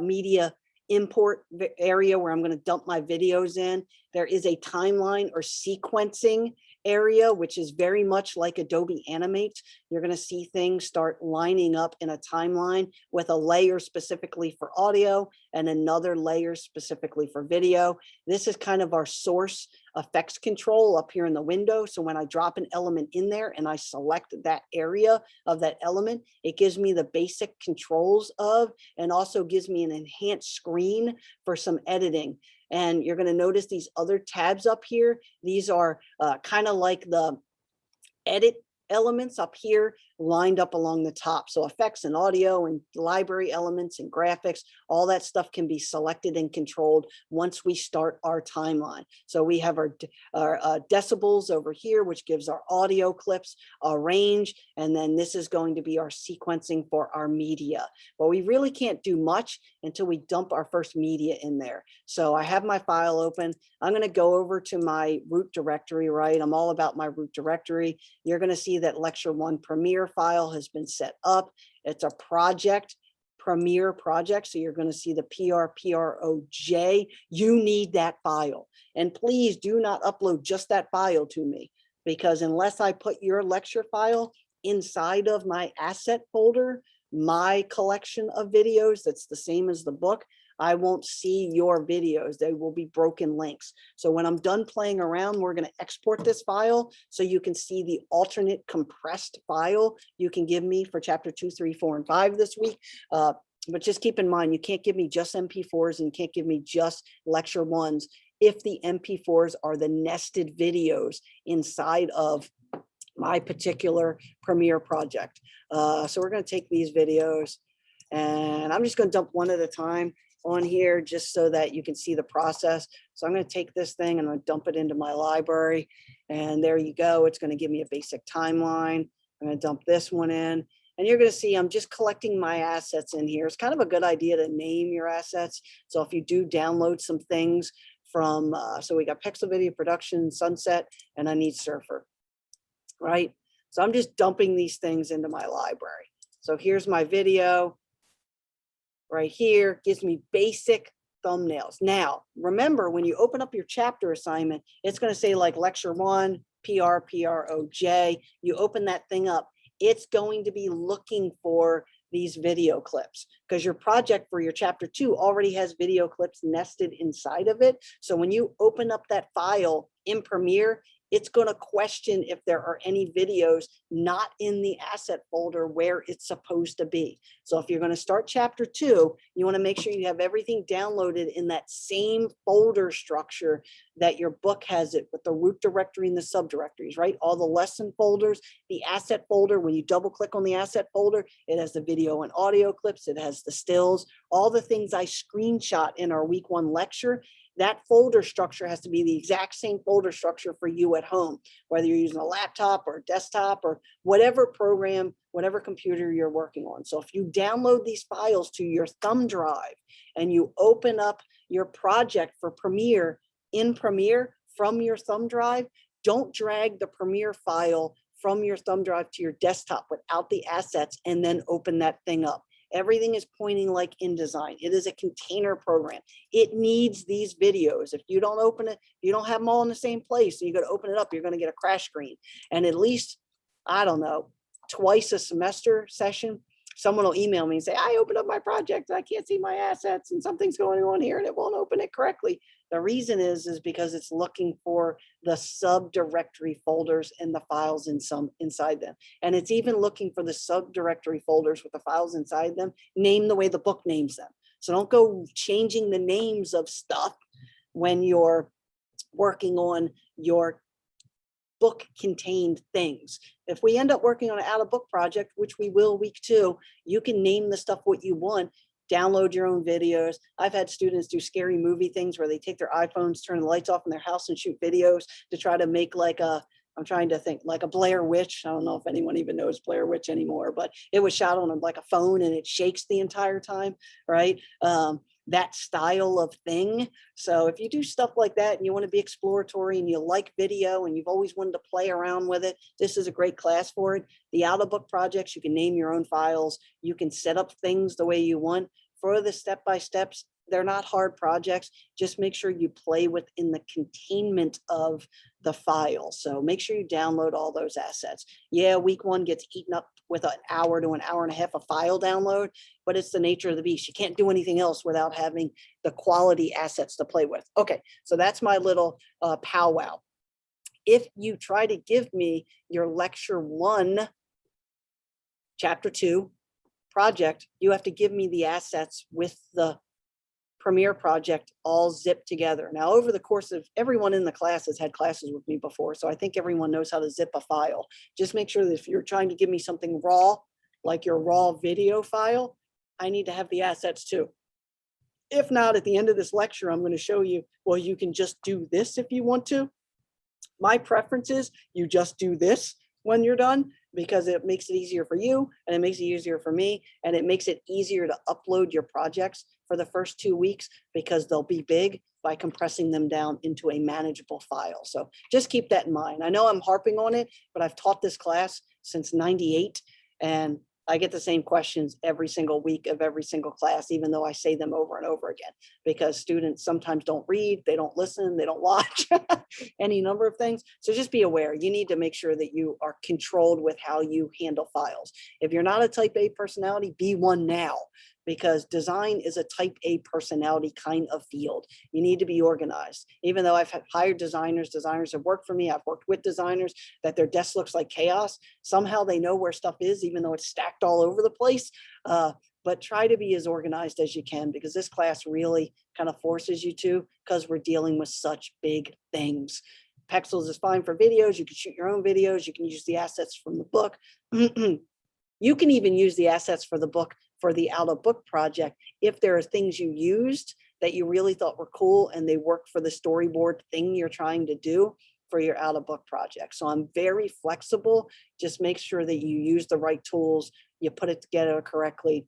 media import area where I'm going to dump my videos in. There is a timeline or sequencing area, which is very much like Adobe Animate. You're going to see things start lining up in a timeline with a layer specifically for audio and another layer specifically for video. This is kind of our source effects control up here in the window. So when I drop an element in there and I select that area of that element, it gives me the basic controls of, and also gives me an enhanced screen for some editing. And you're going to notice these other tabs up here. These are kind of like the edit elements up here lined up along the top. So effects and audio and library elements and graphics, all that stuff can be selected and controlled once we start our timeline. So we have our decibels over here, which gives our audio clips, our range, and then this is going to be our sequencing for our media. But we really can't do much until we dump our first media in there. So I have my file open. I'm going to go over to my root directory, right? I'm all about my root directory. You're going to see that Lecture 1 Premiere file has been set up. It's a project, Premiere project. So you're going to see the PRPROJ. You need that file. And please do not upload just that file to me, because unless I put your lecture file inside of my asset folder, my collection of videos, that's the same as the book, I won't see your videos. They will be broken links. So when I'm done playing around, we're going to export this file so you can see the alternate compressed file you can give me for chapter 2, 3, 4, and 5 this week. But just keep in mind, you can't give me just MP4s and you can't give me just lecture 1s if the MP4s are the nested videos inside of my particular Premiere project. So we're going to take these videos and I'm just going to dump one at a time on here just so that you can see the process. So I'm going to take this thing and I'm going to dump it into my library. And there you go. It's going to give me a basic timeline. I'm going to dump this one in. And you're going to see I'm just collecting my assets in here. It's kind of a good idea to name your assets. So if you do download some things from, so we got Pixel Video Production, Sunset, and I need Surfer, right? So I'm just dumping these things into my library. So here's my video. Right here gives me basic thumbnails. Now, remember, when you open up your chapter assignment, it's going to say like lecture 1, PRPROJ. You open that thing up, it's going to be looking for these video clips because your project for your chapter 2 already has video clips nested inside of it. So when you open up that file in Premiere, it's going to question if there are any videos not in the asset folder where it's supposed to be. So if you're going to start chapter 2, you want to make sure you have everything downloaded in that same folder structure that your book has it with the root directory and the subdirectories, right? All the lesson folders, the asset folder, when you double click on the asset folder, it has the video and audio clips, it has the stills, all the things I screenshot in our week 1 lecture. That folder structure has to be the exact same folder structure for you at home, whether you're using a laptop or a desktop or whatever program, whatever computer you're working on. So if you download these files to your thumb drive and you open up your project for Premiere in Premiere from your thumb drive, don't drag the Premiere file from your thumb drive to your desktop without the assets and then open that thing up. Everything is pointing like InDesign. It is a container program. It needs these videos. If you don't open it, you don't have them all in the same place, so you got to open it up, you're going to get a crash screen. And at least, I don't know, twice a semester session, someone will email me and say, I opened up my project, I can't see my assets and something's going on here and it won't open it correctly. The reason is because it's looking for the subdirectory folders and the files inside them. And it's even looking for the subdirectory folders with the files inside them, named the way the book names them. So don't go changing the names of stuff when you're working on your book contained things. If we end up working on an out of book project, which we will week 2, you can name the stuff what you want. Download your own videos. I've had students do scary movie things where they take their iPhones, turn the lights off in their house and shoot videos to try to make like a, I'm trying to think, like a Blair Witch. I don't know if anyone even knows Blair Witch anymore, but it was shot on like a phone and it shakes the entire time, right? That style of thing. So if you do stuff like that and you want to be exploratory and you like video and you've always wanted to play around with it, this is a great class for it. The out of book projects, you can name your own files. You can set up things the way you want. For the step-by-steps, they're not hard projects. Just make sure you play within the containment of the file. So make sure you download all those assets. Yeah, week one gets eaten up with an hour to an hour and a half of file download, but it's the nature of the beast. You can't do anything else without having the quality assets to play with. Okay, so that's my little powwow. If you try to give me your lecture 1, chapter 2 project, you have to give me the assets with the Premiere project all zipped together. Now, over the course of, everyone in the class has had classes with me before, so I think everyone knows how to zip a file. Just make sure that if you're trying to give me something raw, like your raw video file, I need to have the assets too. If not, at the end of this lecture, I'm going to show you, well, you can just do this if you want to. My preference is you just do this when you're done, because it makes it easier for you and it makes it easier for me, and it makes it easier to upload your projects for the first 2 weeks because they'll be big by compressing them down into a manageable file. So just keep that in mind. I know I'm harping on it, but I've taught this class since '98, and I get the same questions every single week of every single class, even though I say them over and over again, because students sometimes don't read, they don't listen, they don't watch, any number of things. So just be aware, you need to make sure that you are controlled with how you handle files. If you're not a type A personality, be one now, because design is a type A personality kind of field. You need to be organized. Even though I've hired designers have worked for me, I've worked with designers that their desk looks like chaos. Somehow they know where stuff is, even though it's stacked all over the place. But try to be as organized as you can, because this class really kind of forces you to, because we're dealing with such big things. Pexels is fine for videos. You can shoot your own videos. You can use the assets from the book. You can even use the assets for the book for the out of book project if there are things you used that you really thought were cool and they work for the storyboard thing you're trying to do for your out of book project. So I'm very flexible. Just make sure that you use the right tools, you put it together correctly.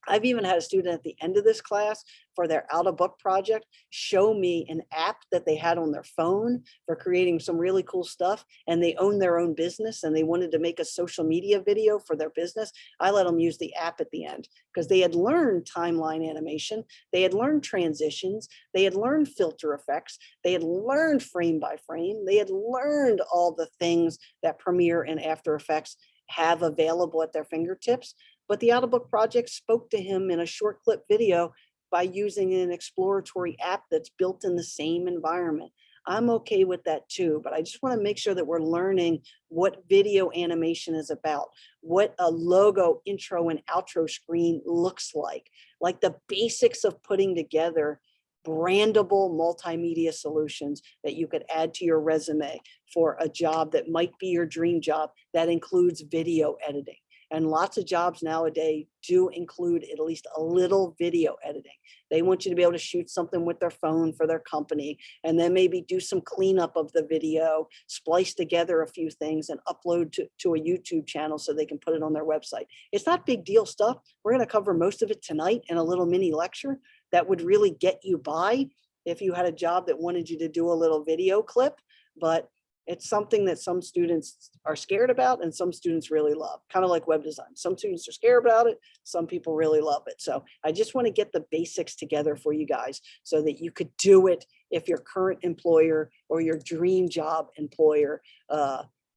I've even had a student at the end of this class for their out of book project show me an app that they had on their phone for creating some really cool stuff, and they own their own business and they wanted to make a social media video for their business. I let them use the app at the end because they had learned timeline animation, they had learned transitions, they had learned filter effects, they had learned frame by frame, they had learned all the things that Premiere and After Effects have available at their fingertips. But the out of book project spoke to him in a short clip video by using an exploratory app that's built in the same environment. I'm okay with that too, but I just want to make sure that we're learning what video animation is about, what a logo intro and outro screen looks like the basics of putting together brandable multimedia solutions that you could add to your resume for a job that might be your dream job that includes video editing. And lots of jobs nowadays do include at least a little video editing. They want you to be able to shoot something with their phone for their company, and then maybe do some cleanup of the video, splice together a few things and upload to a YouTube channel so they can put it on their website. It's not big deal stuff. We're going to cover most of it tonight in a little mini lecture that would really get you by if you had a job that wanted you to do a little video clip. But it's something that some students are scared about and some students really love, kind of like web design. Some students are scared about it, some people really love it. So I just want to get the basics together for you guys so that you could do it if your current employer or your dream job employer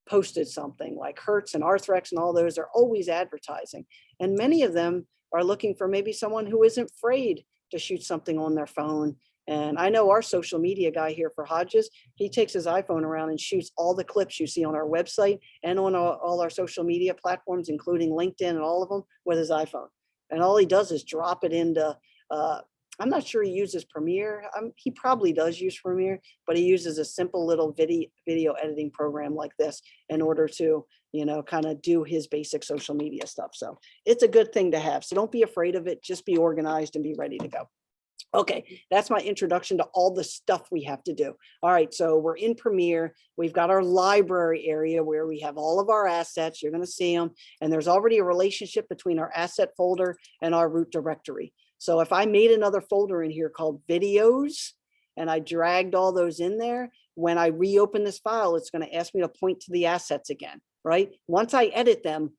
posted something. Like Hertz and Arthrex and all those are always advertising. And many of them are looking for maybe someone who isn't afraid to shoot something on their phone. And I know our social media guy here for Hodges, he takes his iPhone around and shoots all the clips you see on our website and on all our social media platforms, including LinkedIn and all of them, with his iPhone. And all he does is drop it into, I'm not sure he uses Premiere. He probably does use Premiere, but he uses a simple little video editing program like this in order to, kind of do his basic social media stuff. So it's a good thing to have. So don't be afraid of it. Just be organized and be ready to go. Okay, that's my introduction to all the stuff we have to do. All right, so we're in Premiere. We've got our library area where we have all of our assets. You're going to see them. And there's already a relationship between our asset folder and our root directory. So if I made another folder in here called videos and I dragged all those in there, when I reopen this file, it's going to ask me to point to the assets again, right? Once I edit them,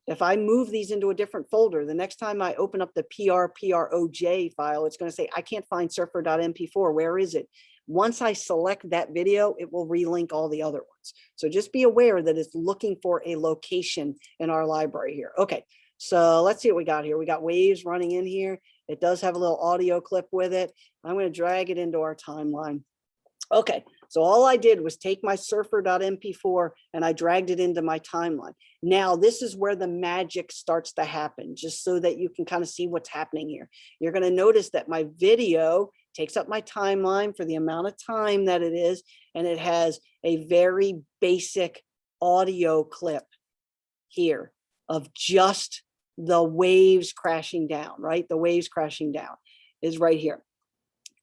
if I move these into a different folder, the next time I open up the PROJ file, it's going to say, I can't find surfer.mp4. Where is it? Once I select that video, it will relink all the other ones. So just be aware that it's looking for a location in our library here. Okay, so let's see what we got here. We got waves running in here. It does have a little audio clip with it. I'm going to drag it into our timeline. Okay, so all I did was take my surfer.mp4 and I dragged it into my timeline. Now this is where the magic starts to happen, just so that you can kind of see what's happening here. You're going to notice that my video takes up my timeline for the amount of time that it is, and it has a very basic audio clip here of just the waves crashing down, right? The waves crashing down is right here.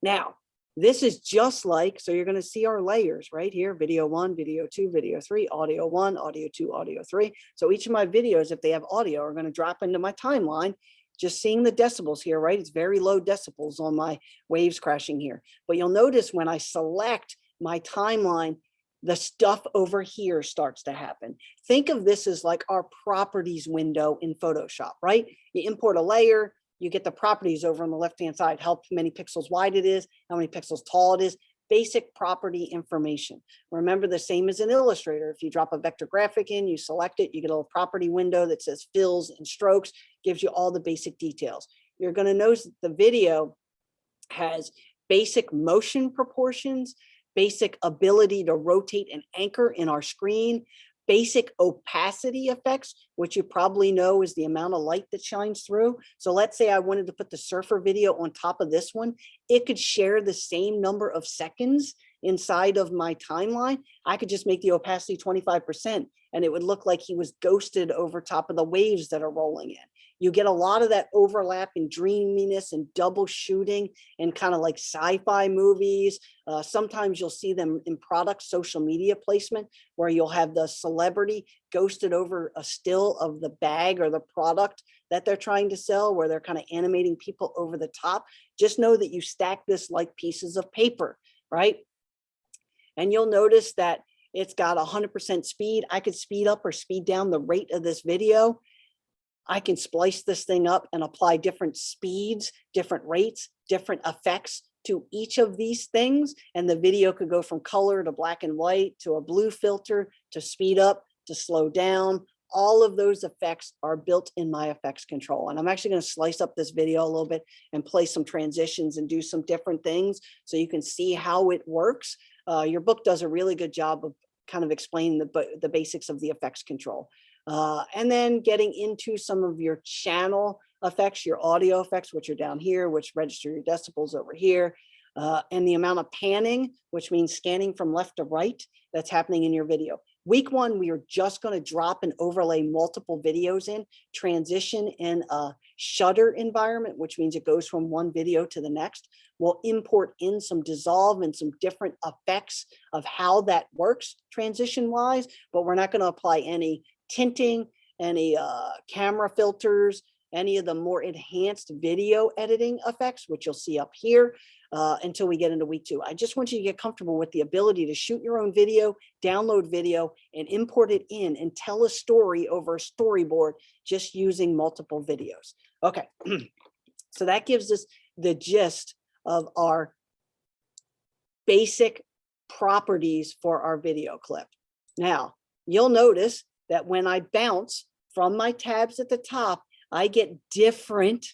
Now, this is just like, so you're going to see our layers right here, video 1, video 2, video 3, audio 1, audio 2, audio 3. So each of my videos, if they have audio, are going to drop into my timeline. Just seeing the decibels here, right? It's very low decibels on my waves crashing here. But you'll notice when I select my timeline, the stuff over here starts to happen. Think of this as like our properties window in Photoshop, right? You import a layer, you get the properties over on the left-hand side, how many pixels wide it is, how many pixels tall it is, basic property information. Remember, the same as in Illustrator. If you drop a vector graphic in, you select it, you get a little property window that says fills and strokes, gives you all the basic details. You're going to notice that the video has basic motion proportions, basic ability to rotate and anchor in our screen, basic opacity effects, which you probably know is the amount of light that shines through. So let's say I wanted to put the surfer video on top of this one. It could share the same number of seconds inside of my timeline. I could just make the opacity 25% and it would look like he was ghosted over top of the waves that are rolling in. You get a lot of that overlap and dreaminess and double shooting and kind of like sci-fi movies. Sometimes you'll see them in product social media placement where you'll have the celebrity ghosted over a still of the bag or the product that they're trying to sell, where they're kind of animating people over the top. Just know that you stack this like pieces of paper, right? And you'll notice that it's got 100% speed. I could speed up or speed down the rate of this video. I can splice this thing up and apply different speeds, different rates, different effects to each of these things. And the video could go from color to black and white to a blue filter to speed up to slow down. All of those effects are built in my effects control. And I'm actually going to slice up this video a little bit and play some transitions and do some different things so you can see how it works. Your book does a really good job of kind of explaining the basics of the effects control. And then getting into some of your channel effects, your audio effects, which are down here, which register your decibels over here, and the amount of panning, which means scanning from left to right, that's happening in your video. Week 1, we are just going to drop and overlay multiple videos in, transition in a shutter environment, which means it goes from one video to the next. We'll import in some dissolve and some different effects of how that works transition-wise, but we're not going to apply any tinting, any camera filters, any of the more enhanced video editing effects, which you'll see up here until we get into week 2. I just want you to get comfortable with the ability to shoot your own video, download video, and import it in and tell a story over a storyboard just using multiple videos. Okay, so that gives us the gist of our basic properties for our video clip. Now, you'll notice that when I bounce from my tabs at the top, I get different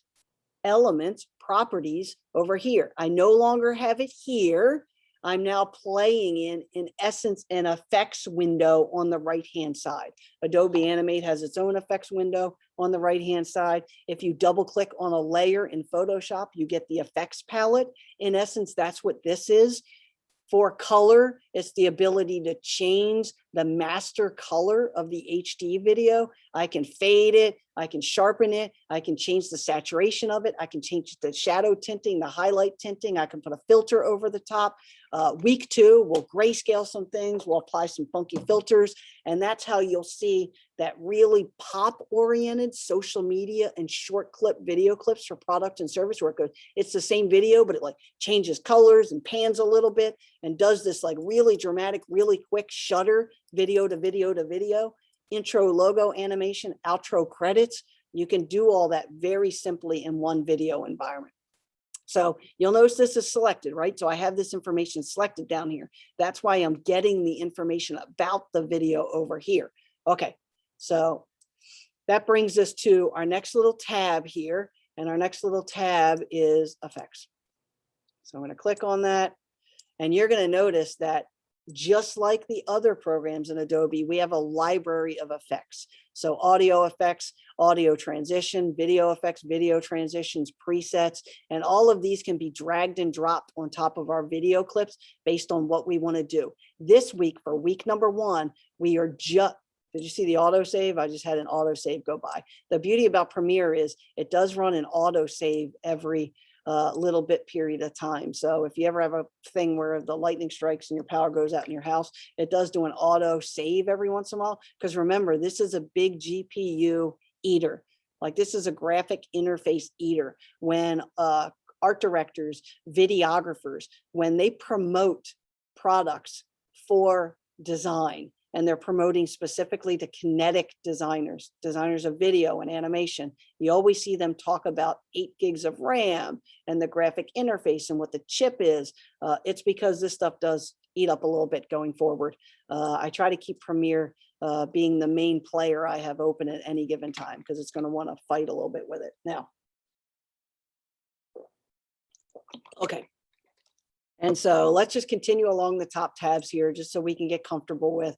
elements, properties over here. I no longer have it here. I'm now playing in essence, an effects window on the right-hand side. Adobe Animate has its own effects window on the right-hand side. If you double click on a layer in Photoshop, you get the effects palette. In essence, that's what this is. For color, it's the ability to change the master color of the HD video. I can fade it, I can sharpen it, I can change the saturation of it, I can change the shadow tinting, the highlight tinting, I can put a filter over the top. Week 2, we'll grayscale some things, we'll apply some funky filters, and that's how you'll see that really pop-oriented social media and short clip video clips for product and service where it goes, it's the same video, but it like changes colors and pans a little bit and does this like really dramatic, really quick shutter video to video to video, intro logo animation, outro credits. You can do all that very simply in one video environment. So you'll notice this is selected, right? So I have this information selected down here. That's why I'm getting the information about the video over here. Okay, so that brings us to our next little tab here. And our next little tab is effects. So I'm going to click on that. And you're going to notice that just like the other programs in Adobe, we have a library of effects. So audio effects, audio transition, video effects, video transitions, presets, and all of these can be dragged and dropped on top of our video clips based on what we want to do. This week, for week number 1, we are just, did you see the autosave? I just had an autosave go by. The beauty about Premiere is it does run an autosave every little bit period of time. So if you ever have a thing where the lightning strikes and your power goes out in your house, it does do an auto save every once in a while. Because remember, this is a big GPU eater. Like this is a graphic interface eater. When art directors, videographers, when they promote products for design, and they're promoting specifically to kinetic designers, designers of video and animation, you always see them talk about 8 gigs of RAM and the graphic interface and what the chip is. It's because this stuff does eat up a little bit going forward. I try to keep Premiere being the main player I have open at any given time because it's going to want to fight a little bit with it. Now, okay. And so let's just continue along the top tabs here just so we can get comfortable with.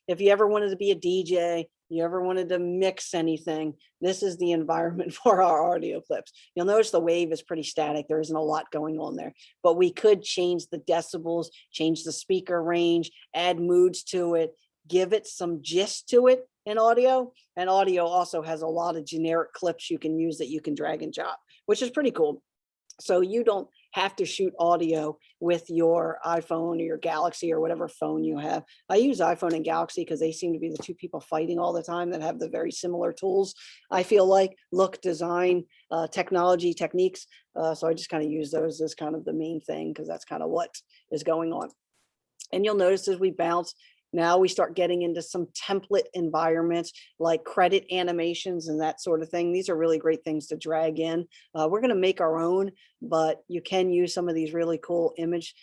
If you ever wanted to be a DJ, you ever wanted to mix anything, this is the environment for our audio clips. You'll notice the wave is pretty static. There isn't a lot going on there, but we could change the decibels, change the speaker range, add moods to it, give it some gist to it in audio. And audio also has a lot of generic clips you can use that you can drag and drop, which is pretty cool. So you don't have to shoot audio with your iPhone or your Galaxy or whatever phone you have. I use iPhone and Galaxy because they seem to be the two people fighting all the time that have the very similar tools. I feel like look, design, technology, techniques. So I just kind of use those as kind of the main thing because that's kind of what is going on. And you'll notice as we bounce, now we start getting into some template environments like credit animations and that sort of thing. These are really great things to drag in. We're going to make our own, but you can use some of these really cool image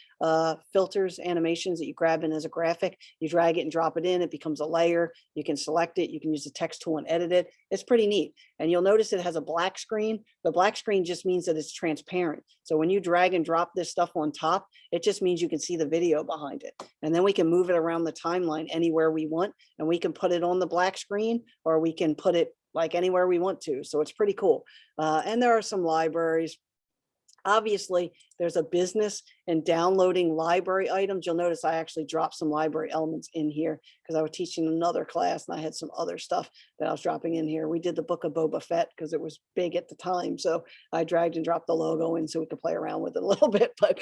filters, animations that you grab in as a graphic. You drag it and drop it in. It becomes a layer. You can select it. You can use the text tool and edit it. It's pretty neat. And you'll notice it has a black screen. The black screen just means that it's transparent. So when you drag and drop this stuff on top, it just means you can see the video behind it. And then we can move it around the timeline anywhere we want. And we can put it on the black screen or we can put it like anywhere we want to. So it's pretty cool. And there are some libraries. Obviously, there's a business in downloading library items. You'll notice I actually dropped some library elements in here because I was teaching another class and I had some other stuff that I was dropping in here. We did the Book of Boba Fett because it was big at the time. So I dragged and dropped the logo in so we could play around with it a little bit. But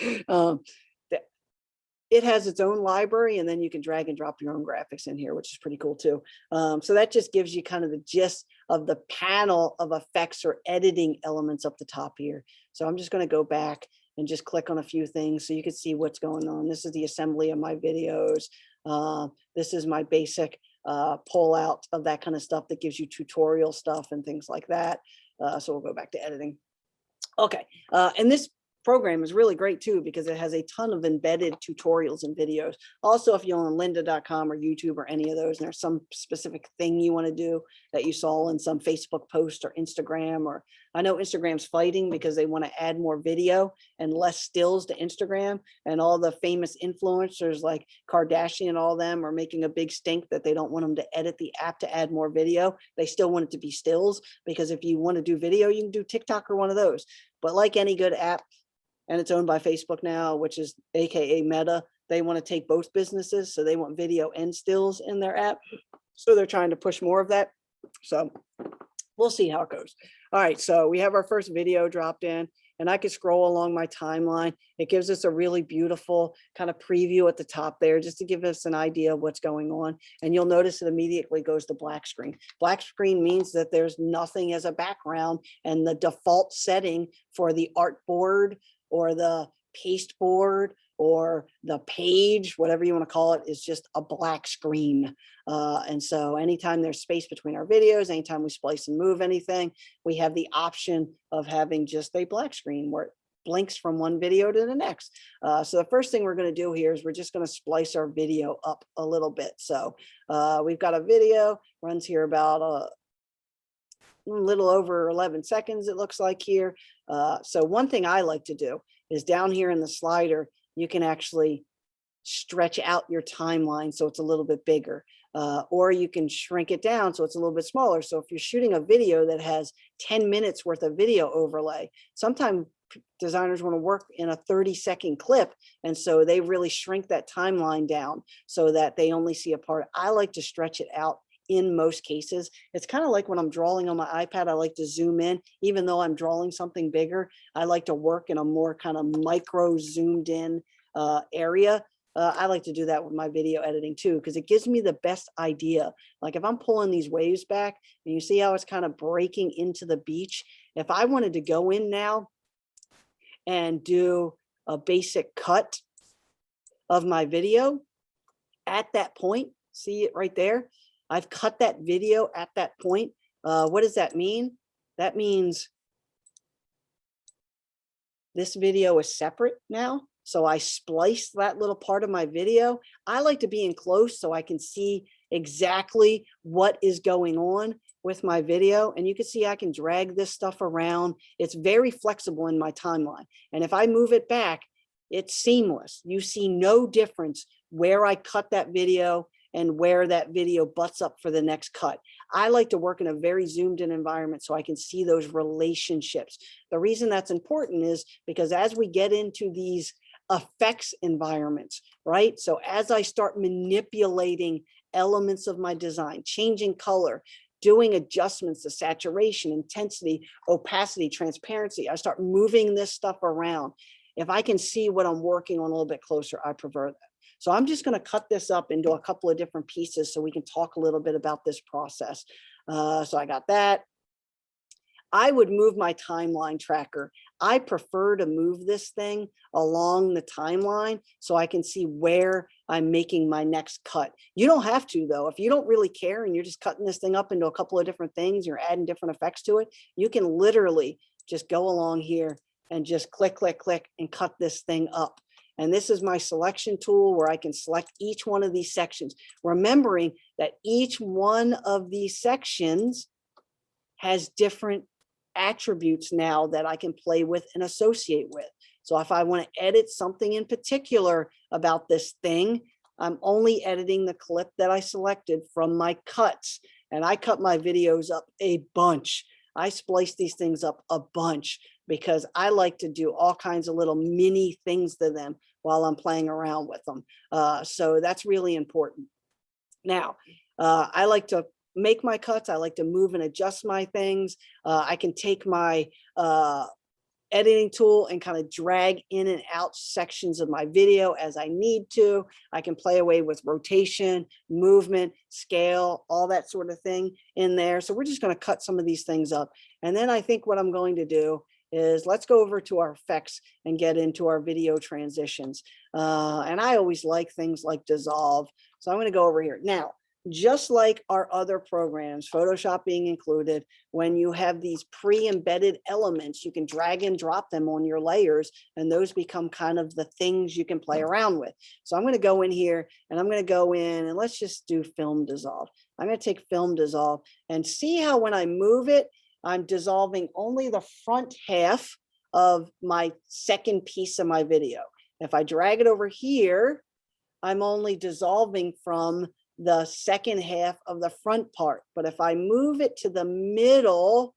it has its own library, and then you can drag and drop your own graphics in here, which is pretty cool too. So that just gives you kind of the gist of the panel of effects or editing elements up the top here. So I'm just going to go back and just click on a few things so you can see what's going on. This is the assembly of my videos. This is my basic pull out of that kind of stuff that gives you tutorial stuff and things like that. So we'll go back to editing. Okay, and this program is really great too because it has a ton of embedded tutorials and videos. Also, if you're on lynda.com or YouTube or any of those, and there's some specific thing you want to do that you saw in some Facebook post or Instagram, or I know Instagram's fighting because they want to add more video and less stills to Instagram, and all the famous influencers like Kardashian and all them are making a big stink that they don't want them to edit the app to add more video. They still want it to be stills because if you want to do video, you can do TikTok or one of those. But like any good app, and it's owned by Facebook now, which is AKA Meta. They want to take both businesses. So they want video and stills in their app. So they're trying to push more of that. So we'll see how it goes. All right, so we have our first video dropped in, and I could scroll along my timeline. It gives us a really beautiful kind of preview at the top there, just to give us an idea of what's going on. And you'll notice it immediately goes to black screen. Black screen means that there's nothing as a background, and the default setting for the artboard or the paste board or the page, whatever you want to call it, is just a black screen. And so anytime there's space between our videos, anytime we splice and move anything, we have the option of having just a black screen where blinks from one video to the next. So the first thing we're going to do here is we're just going to splice our video up a little bit. So we've got a video runs here about a little over 11 seconds, it looks like here. So one thing I like to do is down here in the slider, you can actually stretch out your timeline so it's a little bit bigger, or you can shrink it down so it's a little bit smaller. So if you're shooting a video that has 10 minutes worth of video overlay, sometimes designers want to work in a 30-second clip, and so they really shrink that timeline down so that they only see a part. I like to stretch it out in most cases. It's kind of like when I'm drawing on my iPad, I like to zoom in. Even though I'm drawing something bigger, I like to work in a more kind of micro zoomed in area. I like to do that with my video editing too, because it gives me the best idea. Like if I'm pulling these waves back and you see how it's kind of breaking into the beach, if I wanted to go in now and do a basic cut of my video at that point, see it right there? I've cut that video at that point. What does that mean? That means this video is separate now. So I spliced that little part of my video. I like to be in close so I can see exactly what is going on with my video. And you can see I can drag this stuff around. It's very flexible in my timeline. And if I move it back, it's seamless. You see no difference where I cut that video and where that video butts up for the next cut. I like to work in a very zoomed in environment so I can see those relationships. The reason that's important is because as we get into these effects environments, right? So as I start manipulating elements of my design, changing color, doing adjustments to saturation, intensity, opacity, transparency, I start moving this stuff around. If I can see what I'm working on a little bit closer, I prefer that. So I'm just going to cut this up into a couple of different pieces so we can talk a little bit about this process. So I got that. I would move my timeline tracker. I prefer to move this thing along the timeline so I can see where I'm making my next cut. You don't have to though. If you don't really care and you're just cutting this thing up into a couple of different things, you're adding different effects to it, you can literally just go along here and just click, click, click and cut this thing up. And this is my selection tool where I can select each one of these sections, remembering that each one of these sections has different attributes now that I can play with and associate with. So if I want to edit something in particular about this thing, I'm only editing the clip that I selected from my cuts. And I cut my videos up a bunch. I splice these things up a bunch because I like to do all kinds of little mini things to them while I'm playing around with them. So that's really important. Now, I like to make my cuts. I like to move and adjust my things. I can take my editing tool and kind of drag in and out sections of my video as I need to. I can play away with rotation, movement, scale, all that sort of thing in there. So we're just going to cut some of these things up. And then I think what I'm going to do is let's go over to our effects and get into our video transitions. And I always like things like dissolve. So I'm going to go over here. Now, just like our other programs, Photoshop being included, when you have these pre-embedded elements, you can drag and drop them on your layers, and those become kind of the things you can play around with. So I'm going to go in here and I'm going to go in and let's just do film dissolve. I'm going to take film dissolve and see how when I move it, I'm dissolving only the front half of my second piece of my video. If I drag it over here, I'm only dissolving from the second half of the front part. But if I move it to the middle,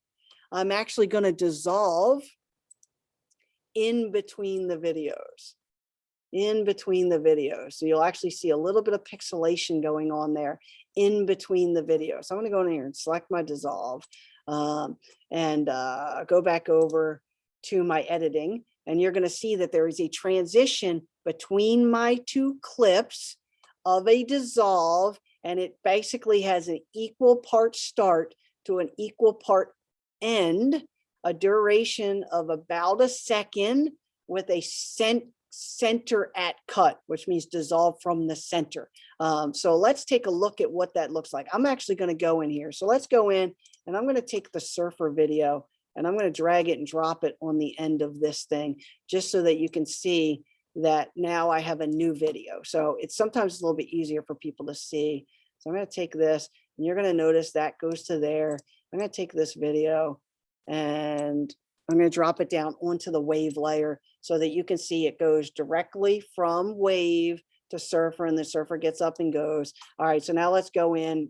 I'm actually going to dissolve in between the videos. So you'll actually see a little bit of pixelation going on there in between the videos. So I'm going to go in here and select my dissolve and go back over to my editing. And you're going to see that there is a transition between my two clips of a dissolve, and it basically has an equal part start to an equal part end, a duration of about a second with a center at cut, which means dissolve from the center. So let's take a look at what that looks like. I'm actually going to go in here. So let's go in and I'm going to take the surfer video and I'm going to drag it and drop it on the end of this thing, just so that you can see that now I have a new video. So it's sometimes a little bit easier for people to see. So I'm going to take this, and you're going to notice that goes to there. I'm going to take this video and I'm going to drop it down onto the wave layer so that you can see it goes directly from wave to surfer, and the surfer gets up and goes. All right, so now let's go in.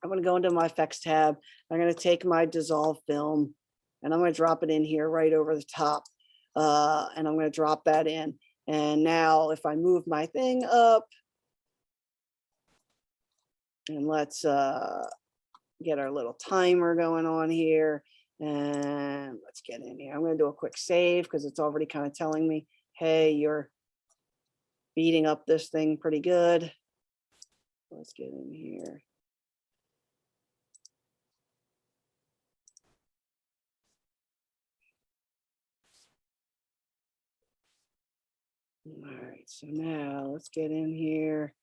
I'm going to go into my effects tab. I'm going to take my dissolve film and I'm going to drop it in here right over the top. And I'm going to drop that in. And now if I move my thing up, and let's get our little timer going on here. And let's get in here. I'm going to do a quick save because it's already kind of telling me, hey, you're beating up this thing pretty good. Let's get in here. All right, so now let's get in here.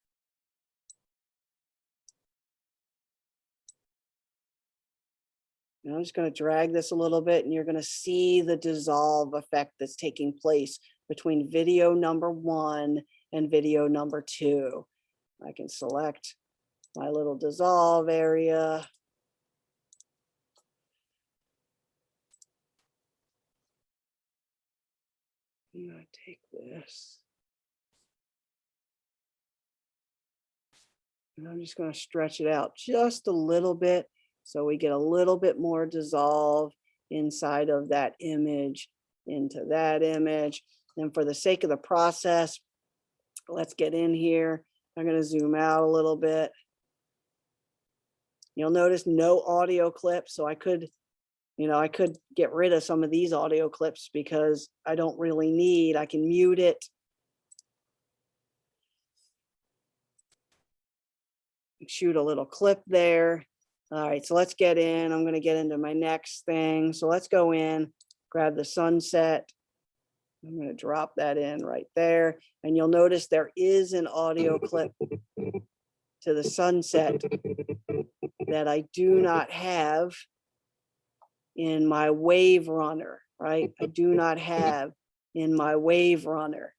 And I'm just going to drag this a little bit, and you're going to see the dissolve effect that's taking place between video number 1 and video number 2. I can select my little dissolve area. I'm going to take this. And I'm just going to stretch it out just a little bit so we get a little bit more dissolve inside of that image into that image. And for the sake of the process, let's get in here. I'm going to zoom out a little bit. You'll notice no audio clips, so I could get rid of some of these audio clips because I don't really need. I can mute it. Shoot a little clip there. All right, so let's get in. I'm going to get into my next thing. So let's go in, grab the sunset. I'm going to drop that in right there. And you'll notice there is an audio clip to the sunset that I do not have in my wave runner, right? I do not have in my wave runner.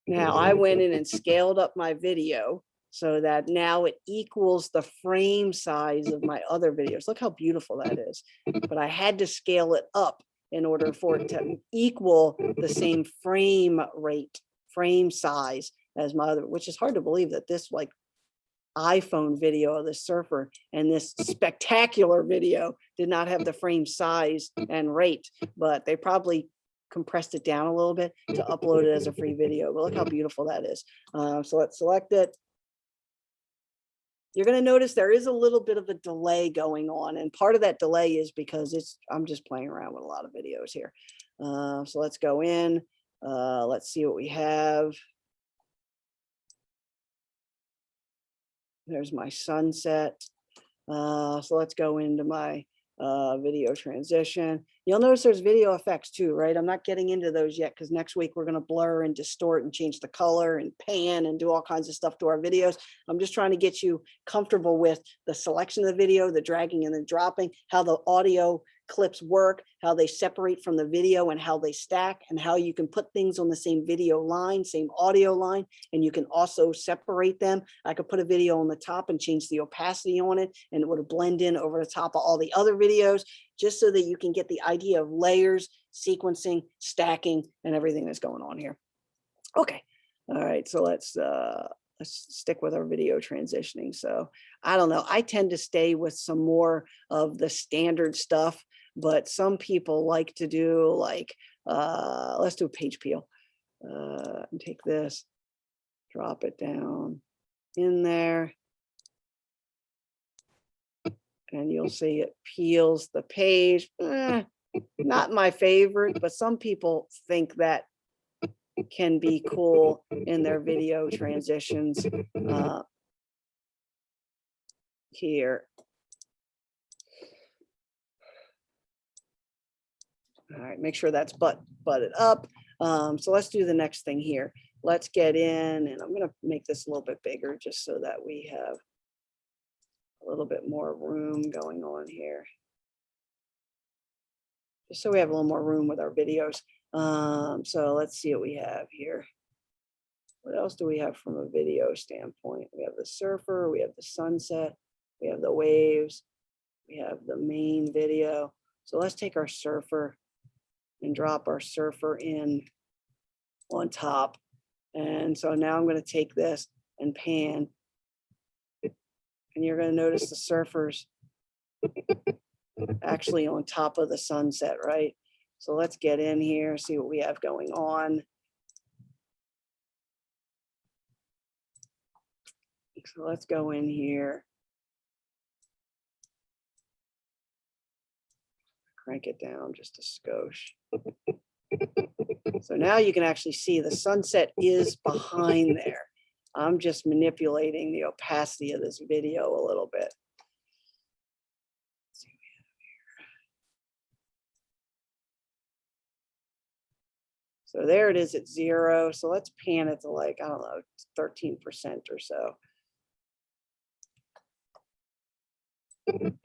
Now I went in and scaled up my video so that now it equals the frame size of my other videos. Look how beautiful that is. But I had to scale it up in order for it to equal the same frame rate, frame size as my other, which is hard to believe that this like iPhone video of the surfer and this spectacular video did not have the frame size and rate, but they probably compressed it down a little bit to upload it as a free video. But look how beautiful that is. So let's select it. You're going to notice there is a little bit of a delay going on, and part of that delay is because I'm just playing around with a lot of videos here. So let's go in. Let's see what we have. There's my sunset. So let's go into my video transition. You'll notice there's video effects too, right? I'm not getting into those yet because next week we're going to blur and distort and change the color and pan and do all kinds of stuff to our videos. I'm just trying to get you comfortable with the selection of the video, the dragging and the dropping, how the audio clips work, how they separate from the video and how they stack, and how you can put things on the same video line, same audio line, and you can also separate them. I could put a video on the top and change the opacity on it, and it would blend in over the top of all the other videos, just so that you can get the idea of layers, sequencing, stacking, and everything that's going on here. Okay, all right, so let's stick with our video transitioning. So I don't know, I tend to stay with some more of the standard stuff, but some people like to do like, let's do a page peel. And take this, drop it down in there. And you'll see it peels the page. Not my favorite, but some people think that can be cool in their video transitions. here. All right, make sure that's butted up. So let's do the next thing here. Let's get in, and I'm going to make this a little bit bigger just so that we have a little bit more room going on here. Just so we have a little more room with our videos. So let's see what we have here. What else do we have from a video standpoint? We have the surfer, we have the sunset, we have the waves, we have the main video. So let's take our surfer and drop our surfer in on top. And so now I'm going to take this and pan. And you're going to notice the surfers actually on top of the sunset, right? So let's get in here, see what we have going on. So let's go in here. Crank it down just a skosh. So now you can actually see the sunset is behind there. I'm just manipulating the opacity of this video a little bit. Let's see what we have here. So there it is at 0. So let's pan it to like, I don't know, 13% or so.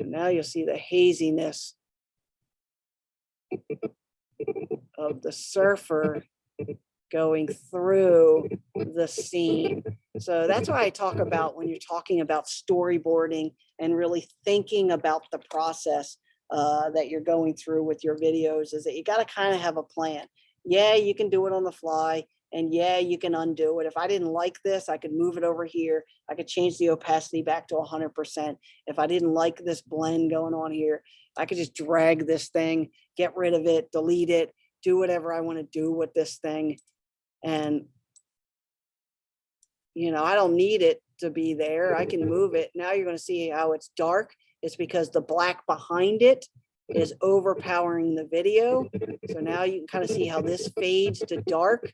And now you'll see the haziness of the surfer going through the scene. So that's why I talk about when you're talking about storyboarding and really thinking about the process that you're going through with your videos, is that you got to kind of have a plan. Yeah, you can do it on the fly, and yeah, you can undo it. If I didn't like this, I could move it over here. I could change the opacity back to 100%. If I didn't like this blend going on here, I could just drag this thing, get rid of it, delete it, do whatever I want to do with this thing. And, you know, I don't need it to be there. I can move it. Now you're going to see how it's dark. It's because the black behind it is overpowering the video. So now you can kind of see how this fades to dark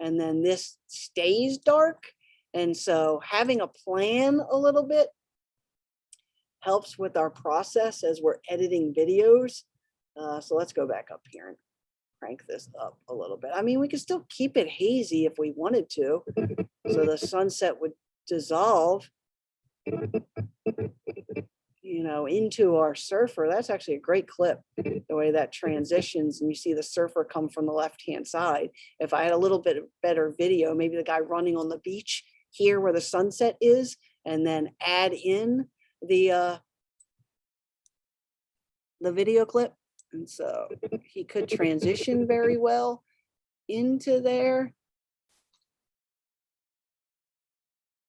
and then this stays dark. And so having a plan a little bit helps with our process as we're editing videos. So let's go back up here and crank this up a little bit. I mean, we could still keep it hazy if we wanted to. So the sunset would dissolve, you know, into our surfer. That's actually a great clip, the way that transitions and you see the surfer come from the left-hand side. If I had a little bit better video, maybe the guy running on the beach here where the sunset is, and then add in the video clip. And so he could transition very well into there.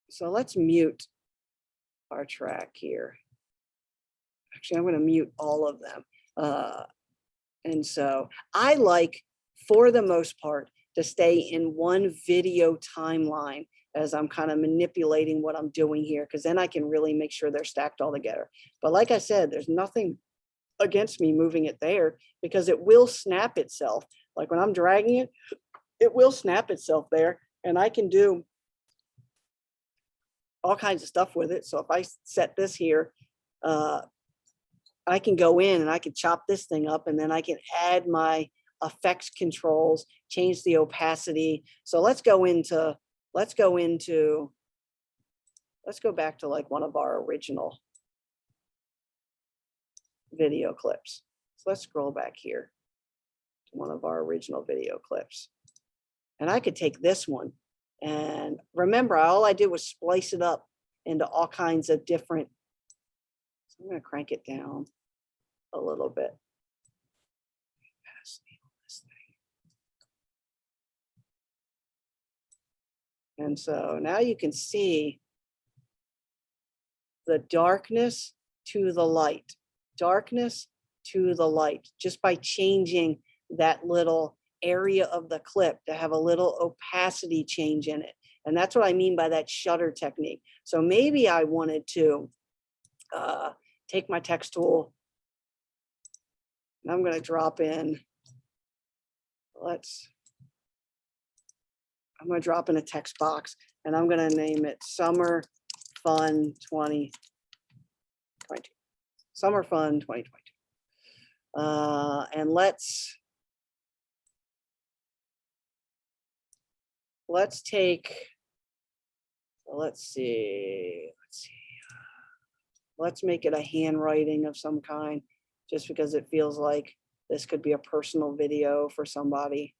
So let's mute our track here. Actually, I'm going to mute all of them. And so I like, for the most part, to stay in one video timeline as I'm kind of manipulating what I'm doing here, because then I can really make sure they're stacked all together. But like I said, there's nothing against me moving it there because it will snap itself. Like when I'm dragging it, it will snap itself there, and I can do all kinds of stuff with it. So if I set this here, I can go in and I can chop this thing up, and then I can add my effects controls, change the opacity. So let's go back to like one of our original video clips. So let's scroll back here to one of our original video clips. And I could take this one, and remember, all I did was splice it up into all kinds of different. So I'm going to crank it down a little bit. And so now you can see the darkness to the light, darkness to the light, just by changing that little area of the clip to have a little opacity change in it. And that's what I mean by that shutter technique. So maybe I wanted to take my text tool, and I'm going to drop in, I'm going to drop in a text box, and I'm going to name it Summer Fun 2020. 2022. Summer Fun 2022. And let's take, let's see. Let's make it a handwriting of some kind, just because it feels like this could be a personal video for somebody.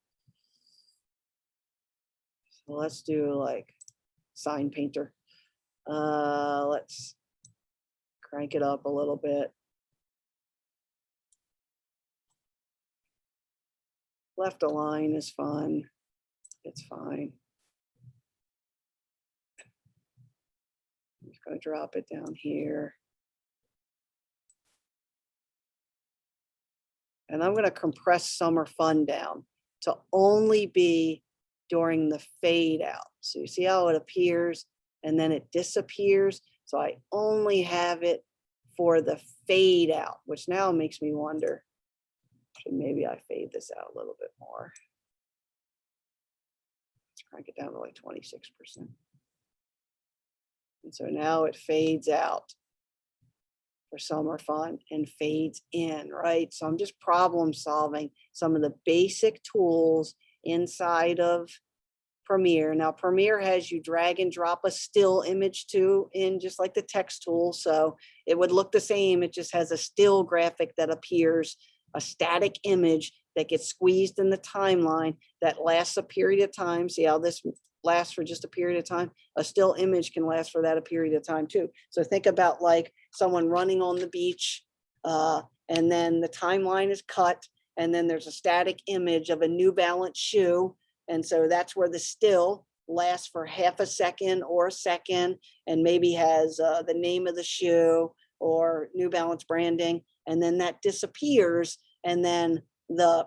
So let's do like sign painter. Let's crank it up a little bit. Left align is fun. It's fine. I'm just going to drop it down here. And I'm going to compress Summer Fun down to only be during the fade out. So you see how it appears and then it disappears. So I only have it for the fade out, which now makes me wonder, should maybe I fade this out a little bit more. Let's crank it down to like 26%. And so now it fades out for Summer Fun and fades in, right? So I'm just problem solving some of the basic tools inside of Premiere. Now Premiere has you drag and drop a still image too, in just like the text tool. So it would look the same. It just has a still graphic that appears, a static image that gets squeezed in the timeline that lasts a period of time. See how this lasts for just a period of time? A still image can last for that a period of time too. So think about like someone running on the beach, and then the timeline is cut, and then there's a static image of a New Balance shoe. And so that's where the still lasts for half a second or a second, and maybe has the name of the shoe or New Balance branding, and then that disappears, and then the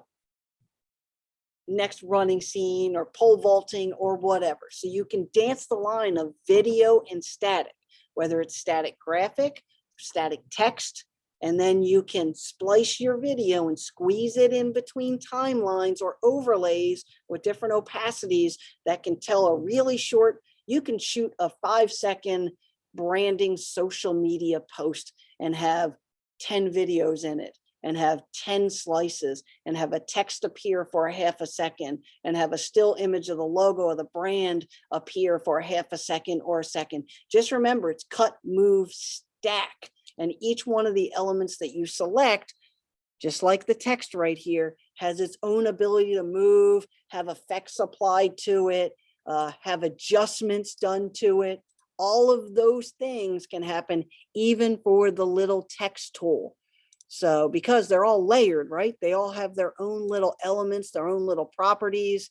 next running scene or pole vaulting or whatever. So you can dance the line of video and static, whether it's static graphic, static text, and then you can splice your video and squeeze it in between timelines or overlays with different opacities that can tell a really short, you can shoot a 5-second branding social media post and have 10 videos in it, and have 10 slices, and have a text appear for a half a second, and have a still image of the logo of the brand appear for a half a second or a second. Just remember, it's cut, move, stack. And each one of the elements that you select, just like the text right here, has its own ability to move, have effects applied to it, have adjustments done to it. All of those things can happen even for the little text tool. So because they're all layered, right? They all have their own little elements, their own little properties.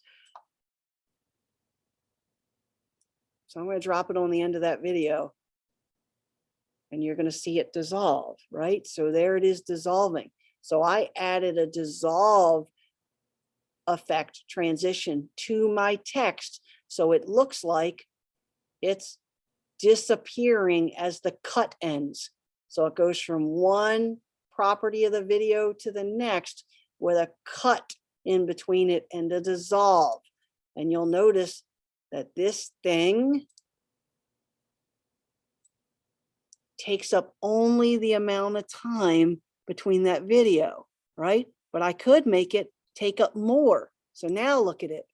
So I'm going to drop it on the end of that video, and you're going to see it dissolve, right? So there it is dissolving. So I added a dissolve effect transition to my text. So it looks like it's disappearing as the cut ends. So it goes from one property of the video to the next with a cut in between it and a dissolve. And you'll notice that this thing takes up only the amount of time between that video, right? But I could make it take up more. So now look at it.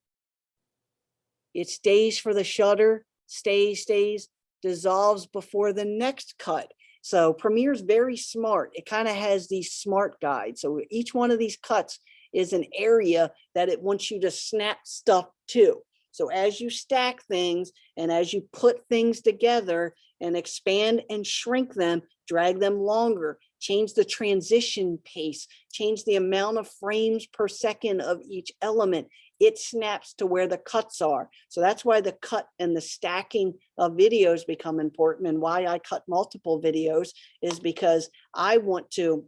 It stays for the shutter, stays, dissolves before the next cut. So Premiere's very smart. It kind of has these smart guides. So each one of these cuts is an area that it wants you to snap stuff to. So as you stack things and as you put things together and expand and shrink them, drag them longer, change the transition pace, change the amount of frames per second of each element, it snaps to where the cuts are. So that's why the cut and the stacking of videos become important, and why I cut multiple videos is because I want to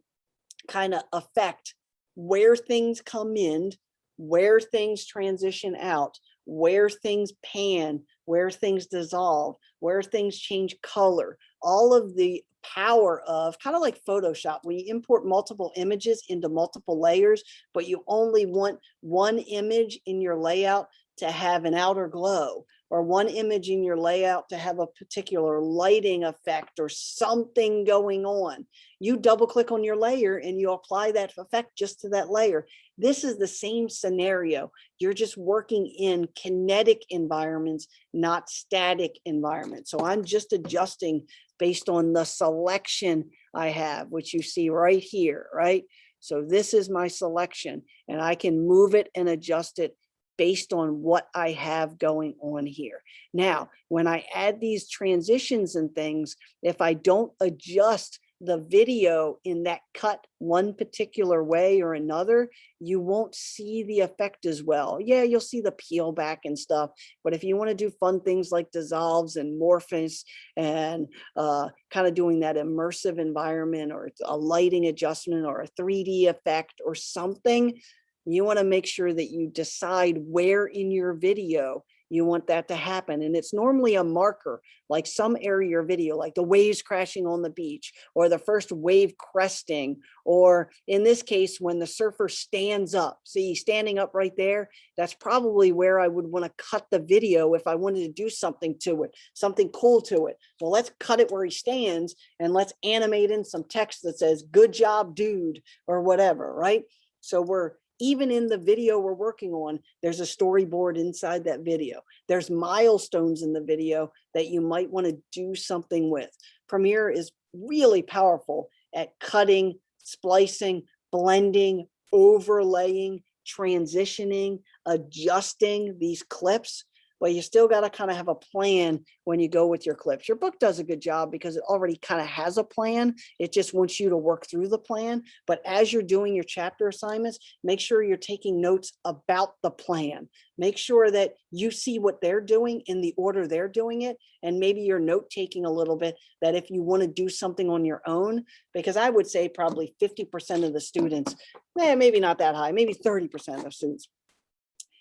kind of affect where things come in, where things transition out, where things pan, where things dissolve, where things change color. All of the power of, kind of like Photoshop, we import multiple images into multiple layers, but you only want one image in your layout to have an outer glow, or one image in your layout to have a particular lighting effect or something going on. You double click on your layer and you apply that effect just to that layer. This is the same scenario. You're just working in kinetic environments, not static environments. So I'm just adjusting based on the selection I have, which you see right here, right? So this is my selection, and I can move it and adjust it based on what I have going on here. Now, when I add these transitions and things, if I don't adjust the video in that cut one particular way or another, you won't see the effect as well. Yeah, you'll see the peel back and stuff, but if you want to do fun things like dissolves and morphs and kind of doing that immersive environment or a lighting adjustment or a 3D effect or something, you want to make sure that you decide where in your video you want that to happen. And it's normally a marker, like some area of your video, like the waves crashing on the beach, or the first wave cresting, or in this case, when the surfer stands up. See, standing up right there, that's probably where I would want to cut the video if I wanted to do something to it, something cool to it. Well, let's cut it where he stands and let's animate in some text that says, "Good job, dude," or whatever, right? So even in the video we're working on, there's a storyboard inside that video. There's milestones in the video that you might want to do something with. Premiere is really powerful at cutting, splicing, blending, overlaying, transitioning, adjusting these clips. But you still got to kind of have a plan when you go with your clips. Your book does a good job because it already kind of has a plan. It just wants you to work through the plan. But as you're doing your chapter assignments, make sure you're taking notes about the plan. Make sure that you see what they're doing in the order they're doing it. And maybe you're note taking a little bit, that if you want to do something on your own, because I would say probably 50% of the students, maybe not that high, maybe 30% of students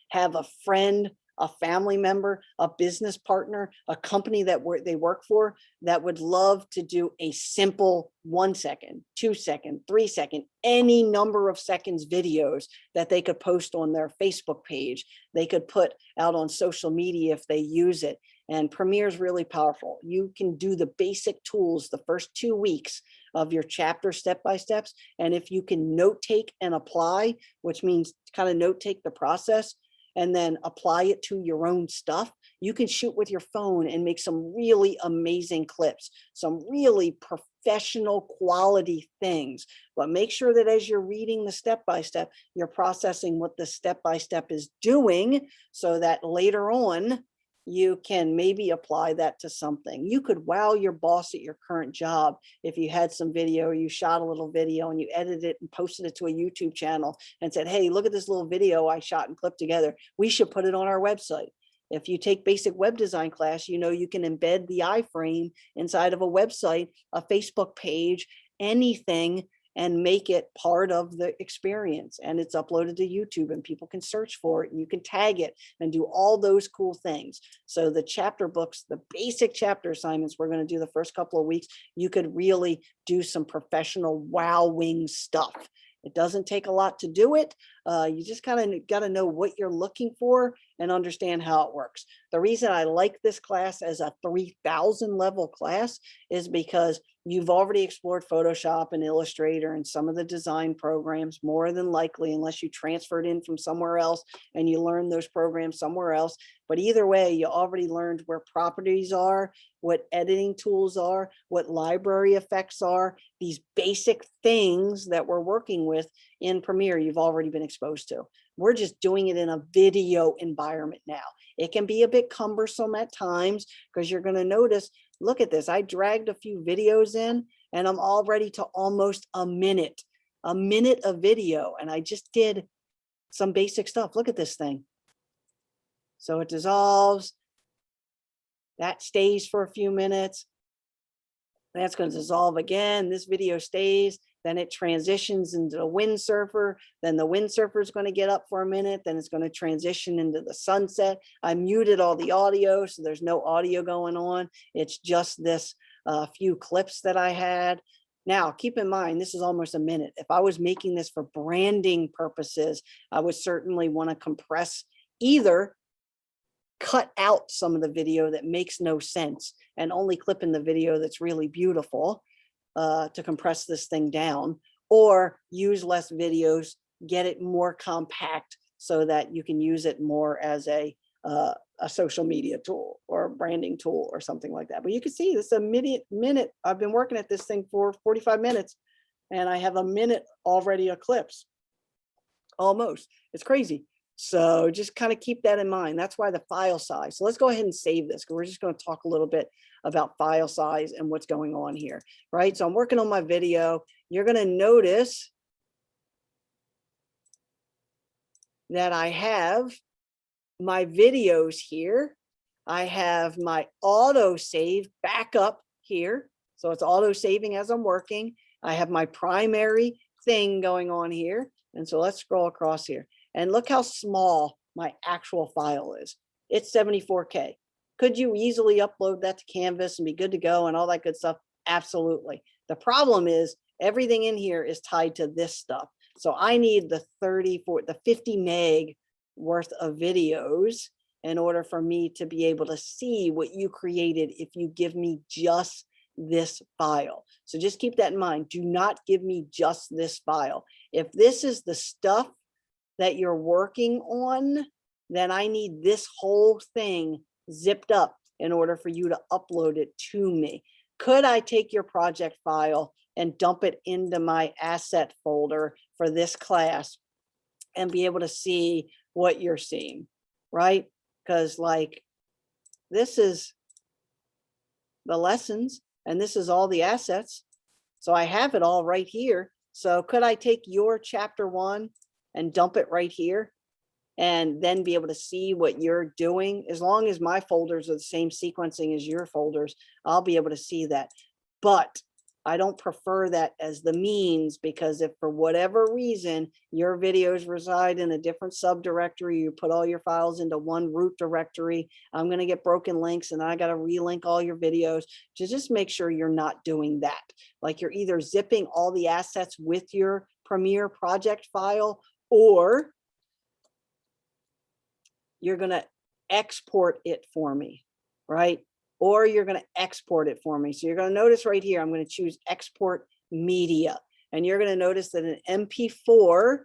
have a friend, a family member, a business partner, a company that they work for that would love to do a simple 1 second, 2 second, 3 second, any number of seconds videos that they could post on their Facebook page. They could put out on social media if they use it. And Premiere is really powerful. You can do the basic tools the first 2 weeks of your chapter step-by-steps. And if you can note take and apply, which means kind of note take the process, and then apply it to your own stuff, you can shoot with your phone and make some really amazing clips, some really professional quality things. But make sure that as you're reading the step-by-step, you're processing what the step-by-step is doing, so that later on, you can maybe apply that to something. You could wow your boss at your current job if you had some video, or you shot a little video and you edited it and posted it to a YouTube channel and said, "Hey, look at this little video I shot and clipped together. We should put it on our website." If you take basic web design class, you know you can embed the iframe inside of a website, a Facebook page, anything, and make it part of the experience. And it's uploaded to YouTube and people can search for it and you can tag it and do all those cool things. So the chapter books, the basic chapter assignments we're going to do the first couple of weeks, you could really do some professional wowing stuff. It doesn't take a lot to do it. You just kind of got to know what you're looking for and understand how it works. The reason I like this class as a 3000 level class is because you've already explored Photoshop and Illustrator and some of the design programs, more than likely, unless you transferred in from somewhere else and you learned those programs somewhere else. But either way, you already learned where properties are, what editing tools are, what library effects are, these basic things that we're working with in Premiere, you've already been exposed to. We're just doing it in a video environment now. It can be a bit cumbersome at times because you're going to notice, look at this, I dragged a few videos in and I'm already to almost a minute of video. And I just did some basic stuff. Look at this thing. So it dissolves, that stays for a few minutes. That's going to dissolve again. This video stays. Then it transitions into the windsurfer. Then the windsurfer is going to get up for a minute. Then it's going to transition into the sunset. I muted all the audio, so there's no audio going on. It's just this few clips that I had. Now, keep in mind, this is almost a minute. If I was making this for branding purposes, I would certainly want to compress either cut out some of the video that makes no sense and only clip in the video that's really beautiful to compress this thing down, or use less videos, get it more compact so that you can use it more as a social media tool or a branding tool or something like that. But you can see this is a minute. I've been working at this thing for 45 minutes and I have a minute already eclipsed. Almost. It's crazy. So just kind of keep that in mind. That's why the file size. So let's go ahead and save this because we're just going to talk a little bit about file size and what's going on here, right? So I'm working on my video. You're going to notice that I have my videos here. I have my auto save backup here. So it's auto saving as I'm working. I have my primary thing going on here. And so let's scroll across here and look how small my actual file is. It's 74K. Could you easily upload that to Canvas and be good to go and all that good stuff? Absolutely. The problem is everything in here is tied to this stuff. So I need the 50 meg worth of videos in order for me to be able to see what you created if you give me just this file. So just keep that in mind. Do not give me just this file. If this is the stuff that you're working on, then I need this whole thing zipped up in order for you to upload it to me. Could I take your project file and dump it into my asset folder for this class and be able to see what you're seeing, right? Because like this is the lessons and this is all the assets. So I have it all right here. So could I take your chapter 1 and dump it right here and then be able to see what you're doing? As long as my folders are the same sequencing as your folders, I'll be able to see that. But I don't prefer that as the means, because if for whatever reason your videos reside in a different subdirectory, you put all your files into one root directory, I'm going to get broken links and I got to relink all your videos. To just make sure you're not doing that. Like you're either zipping all the assets with your Premiere project file, or you're going to export it for me, right? Or you're going to export it for me. So you're going to notice right here, I'm going to choose export media. And you're going to notice that an MP4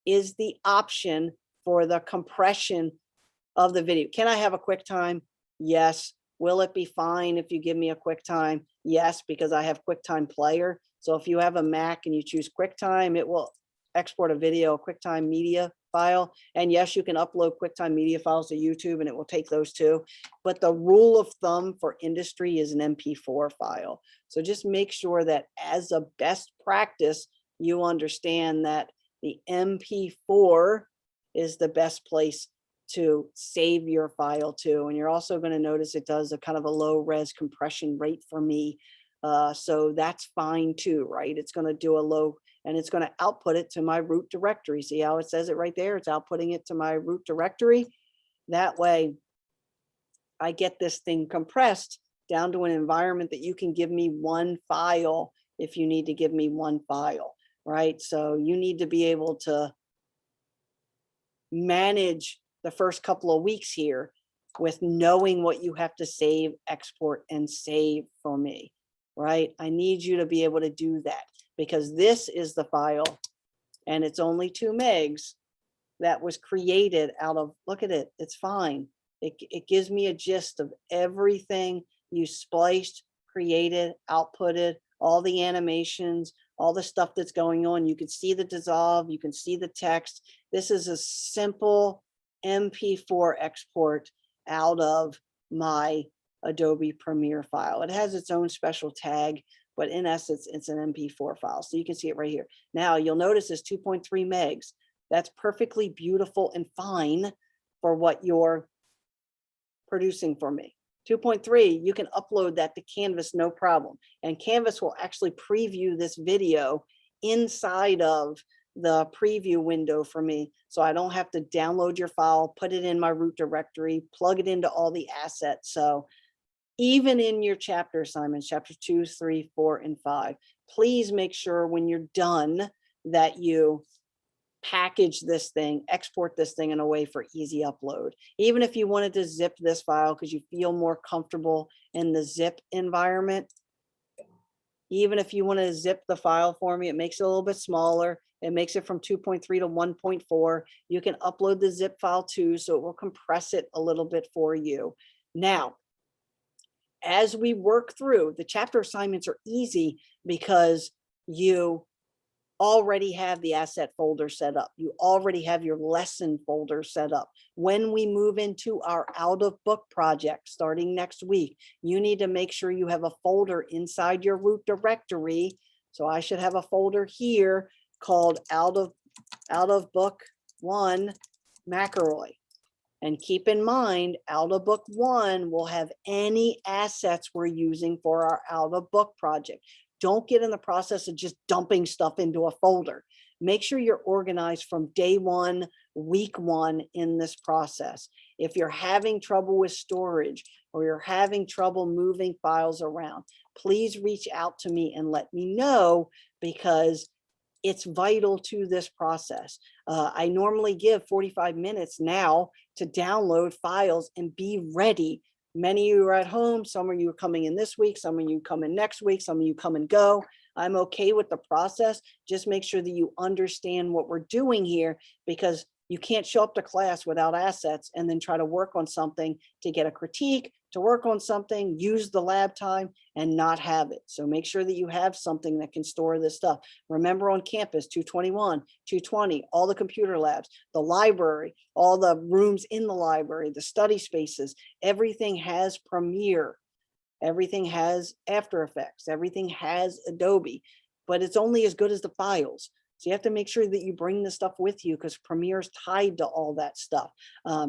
is the option for the compression of the video. Can I have a QuickTime? Yes. Will it be fine if you give me a QuickTime? Yes, because I have QuickTime Player. So if you have a Mac and you choose QuickTime, it will export a video, QuickTime media file. And yes, you can upload QuickTime media files to YouTube and it will take those too. But the rule of thumb for industry is an MP4 file. So just make sure that as a best practice, you understand that the MP4 is the best place to save your file to. And you're also going to notice it does a kind of a low res compression rate for me. So that's fine too, right? It's going to do a low, and it's going to output it to my root directory. See how it says it right there? It's outputting it to my root directory. That way I get this thing compressed down to an environment that you can give me one file if you need to give me one file, right? So you need to be able to manage the first couple of weeks here with knowing what you have to save, export, and save for me, right? I need you to be able to do that, because this is the file and it's only 2 megs that was created out of, look at it, it's fine. It gives me a gist of everything you spliced, created, outputted, all the animations, all the stuff that's going on. You can see the dissolve, you can see the text. This is a simple MP4 export out of my Adobe Premiere file. It has its own special tag, but in essence, it's an MP4 file. So you can see it right here. Now you'll notice it's 2.3 megs. That's perfectly beautiful and fine for what you're producing for me. 2.3, you can upload that to Canvas, no problem. And Canvas will actually preview this video inside of the preview window for me. So I don't have to download your file, put it in my root directory, plug it into all the assets. So even in your chapter assignments, chapters 2, 3, 4, and 5, please make sure when you're done that you package this thing, export this thing in a way for easy upload. Even if you wanted to zip this file because you feel more comfortable in the zip environment, even if you want to zip the file for me, it makes it a little bit smaller. It makes it from 2.3 to 1.4. You can upload the zip file too, so it will compress it a little bit for you. Now, as we work through, the chapter assignments are easy because you already have the asset folder set up. You already have your lesson folder set up. When we move into our out of book project starting next week, you need to make sure you have a folder inside your root directory. So I should have a folder here called out of book 1 McElroy. And keep in mind, out of book 1 will have any assets we're using for our out of book project. Don't get in the process of just dumping stuff into a folder. Make sure you're organized from day 1, week 1 in this process. If you're having trouble with storage or you're having trouble moving files around, please reach out to me and let me know, because it's vital to this process. I normally give 45 minutes now to download files and be ready. Many of you are at home. Some of you are coming in this week. Some of you come in next week. Some of you come and go. I'm okay with the process. Just make sure that you understand what we're doing here, because you can't show up to class without assets and then try to work on something to get a critique, to work on something, use the lab time and not have it. So make sure that you have something that can store this stuff. Remember, on campus, 221, 220, all the computer labs, the library, all the rooms in the library, the study spaces, everything has Premiere, everything has After Effects, everything has Adobe, but it's only as good as the files. So you have to make sure that you bring the stuff with you, because Premiere is tied to all that stuff.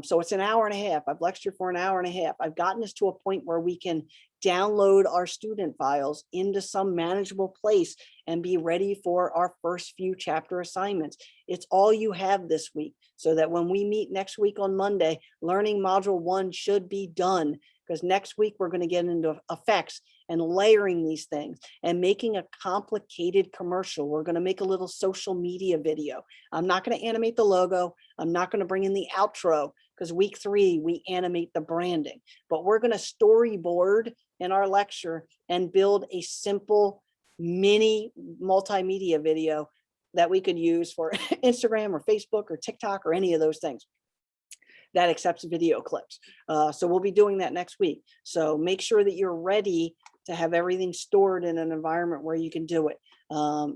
So it's an hour and a half. I've lectured for an hour and a half. I've gotten us to a point where we can download our student files into some manageable place and be ready for our first few chapter assignments. It's all you have this week, so that when we meet next week on Monday, learning module 1 should be done, because next week we're going to get into effects and layering these things and making a complicated commercial. We're going to make a little social media video. I'm not going to animate the logo. I'm not going to bring in the outro, because week 3 we animate the branding, but we're going to storyboard in our lecture and build a simple mini multimedia video that we could use for Instagram or Facebook or TikTok or any of those things that accepts video clips. So we'll be doing that next week. So make sure that you're ready to have everything stored in an environment where you can do it.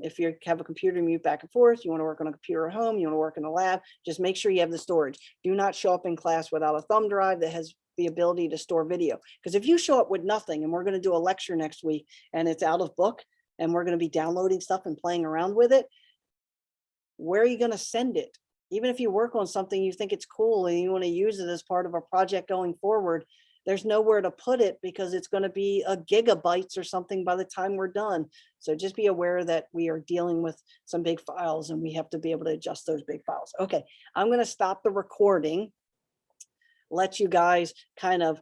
If you have a computer, mute back and forth, you want to work on a computer at home, you want to work in the lab, just make sure you have the storage. Do not show up in class without a thumb drive that has the ability to store video. Because if you show up with nothing, and we're going to do a lecture next week and it's out of book and we're going to be downloading stuff and playing around with it, where are you going to send it? Even if you work on something, you think it's cool and you want to use it as part of a project going forward, there's nowhere to put it, because it's going to be a gigabytes or something by the time we're done. So just be aware that we are dealing with some big files and we have to be able to adjust those big files. Okay, I'm going to stop the recording, let you guys kind of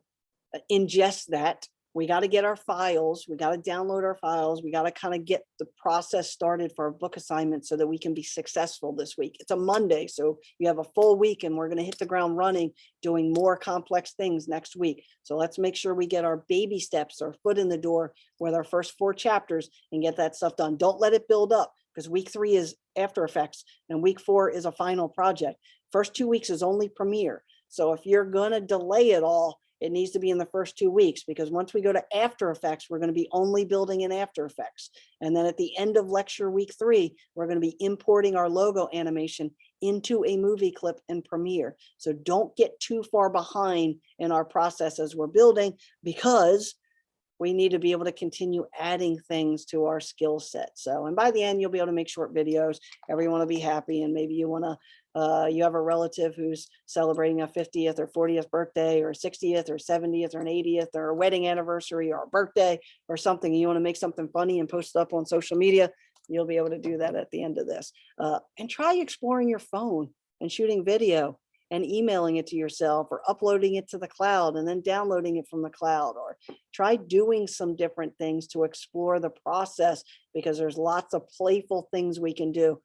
ingest that. We got to get our files. We got to download our files. We got to kind of get the process started for our book assignment so that we can be successful this week. It's a Monday, so you have a full week and we're going to hit the ground running doing more complex things next week. So let's make sure we get our baby steps, our foot in the door with our first 4 chapters and get that stuff done. Don't let it build up, because week 3 is After Effects and week 4 is a final project. First 2 weeks is only Premiere. So if you're going to delay it all, it needs to be in the first 2 weeks, because once we go to After Effects, we're going to be only building in After Effects. And then at the end of lecture week 3, we're going to be importing our logo animation into a movie clip in Premiere. So don't get too far behind in our process as we're building, because we need to be able to continue adding things to our skill set. So, and by the end, you'll be able to make short videos. Everyone will be happy. And maybe you want to, you have a relative who's celebrating a 50th or 40th birthday, or 60th or 70th or an 80th, or a wedding anniversary or a birthday or something. And you want to make something funny and post it up on social media. You'll be able to do that at the end of this. And try exploring your phone and shooting video and emailing it to yourself, or uploading it to the cloud and then downloading it from the cloud, or try doing some different things to explore the process, because there's lots of playful things we can do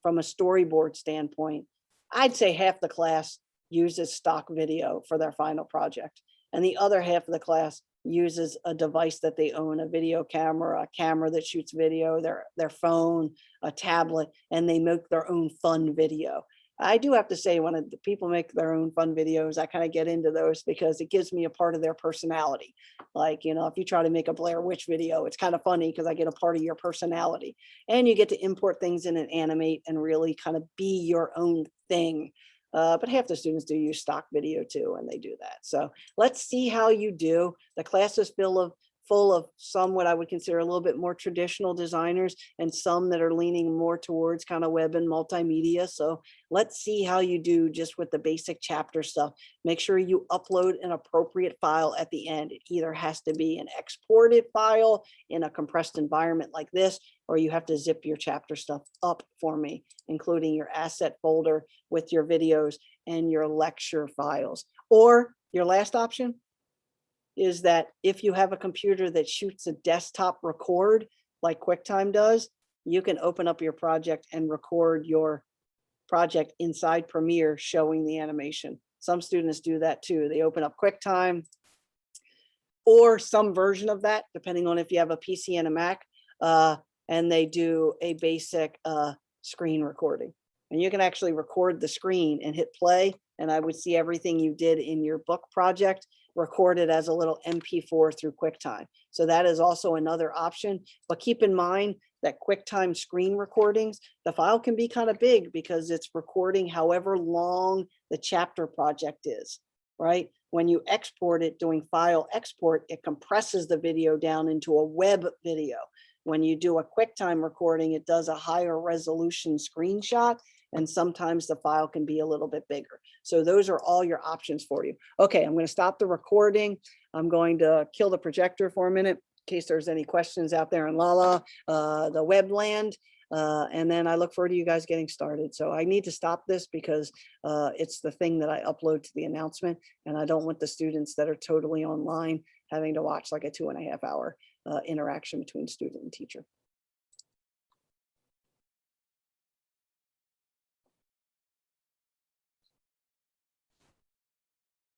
from a storyboard standpoint, I'd say half the class uses stock video for their final project. And the other half of the class uses a device that they own, a video camera, a camera that shoots video, their phone, a tablet, and they make their own fun video. I do have to say, when the people make their own fun videos, I kind of get into those because it gives me a part of their personality. Like, if you try to make a Blair Witch video, it's kind of funny because I get a part of your personality, and you get to import things in and animate and really kind of be your own thing. But half the students do use stock video too, and they do that. So let's see how you do. The class is full of some what I would consider a little bit more traditional designers, and some that are leaning more towards kind of web and multimedia. So let's see how you do just with the basic chapter stuff. Make sure you upload an appropriate file at the end. It either has to be an exported file in a compressed environment like this, or you have to zip your chapter stuff up for me, including your asset folder with your videos and your lecture files. Or your last option is that if you have a computer that shoots a desktop record like QuickTime does, you can open up your project and record your project inside Premiere showing the animation. Some students do that too. They open up QuickTime or some version of that, depending on if you have a PC and a Mac, and they do a basic screen recording. And you can actually record the screen and hit play, and I would see everything you did in your book project recorded as a little MP4 through QuickTime. So that is also another option, but keep in mind that QuickTime screen recordings, the file can be kind of big because it's recording however long the chapter project is, right? When you export it, doing file export, it compresses the video down into a web video. When you do a QuickTime recording, it does a higher resolution screenshot, and sometimes the file can be a little bit bigger. So those are all your options for you. Okay, I'm going to stop the recording. I'm going to kill the projector for a minute in case there's any questions out there in Lala, the web land. And then I look forward to you guys getting started. So I need to stop this because it's the thing that I upload to the announcement, and I don't want the students that are totally online having to watch like a 2.5 hour interaction between student and teacher.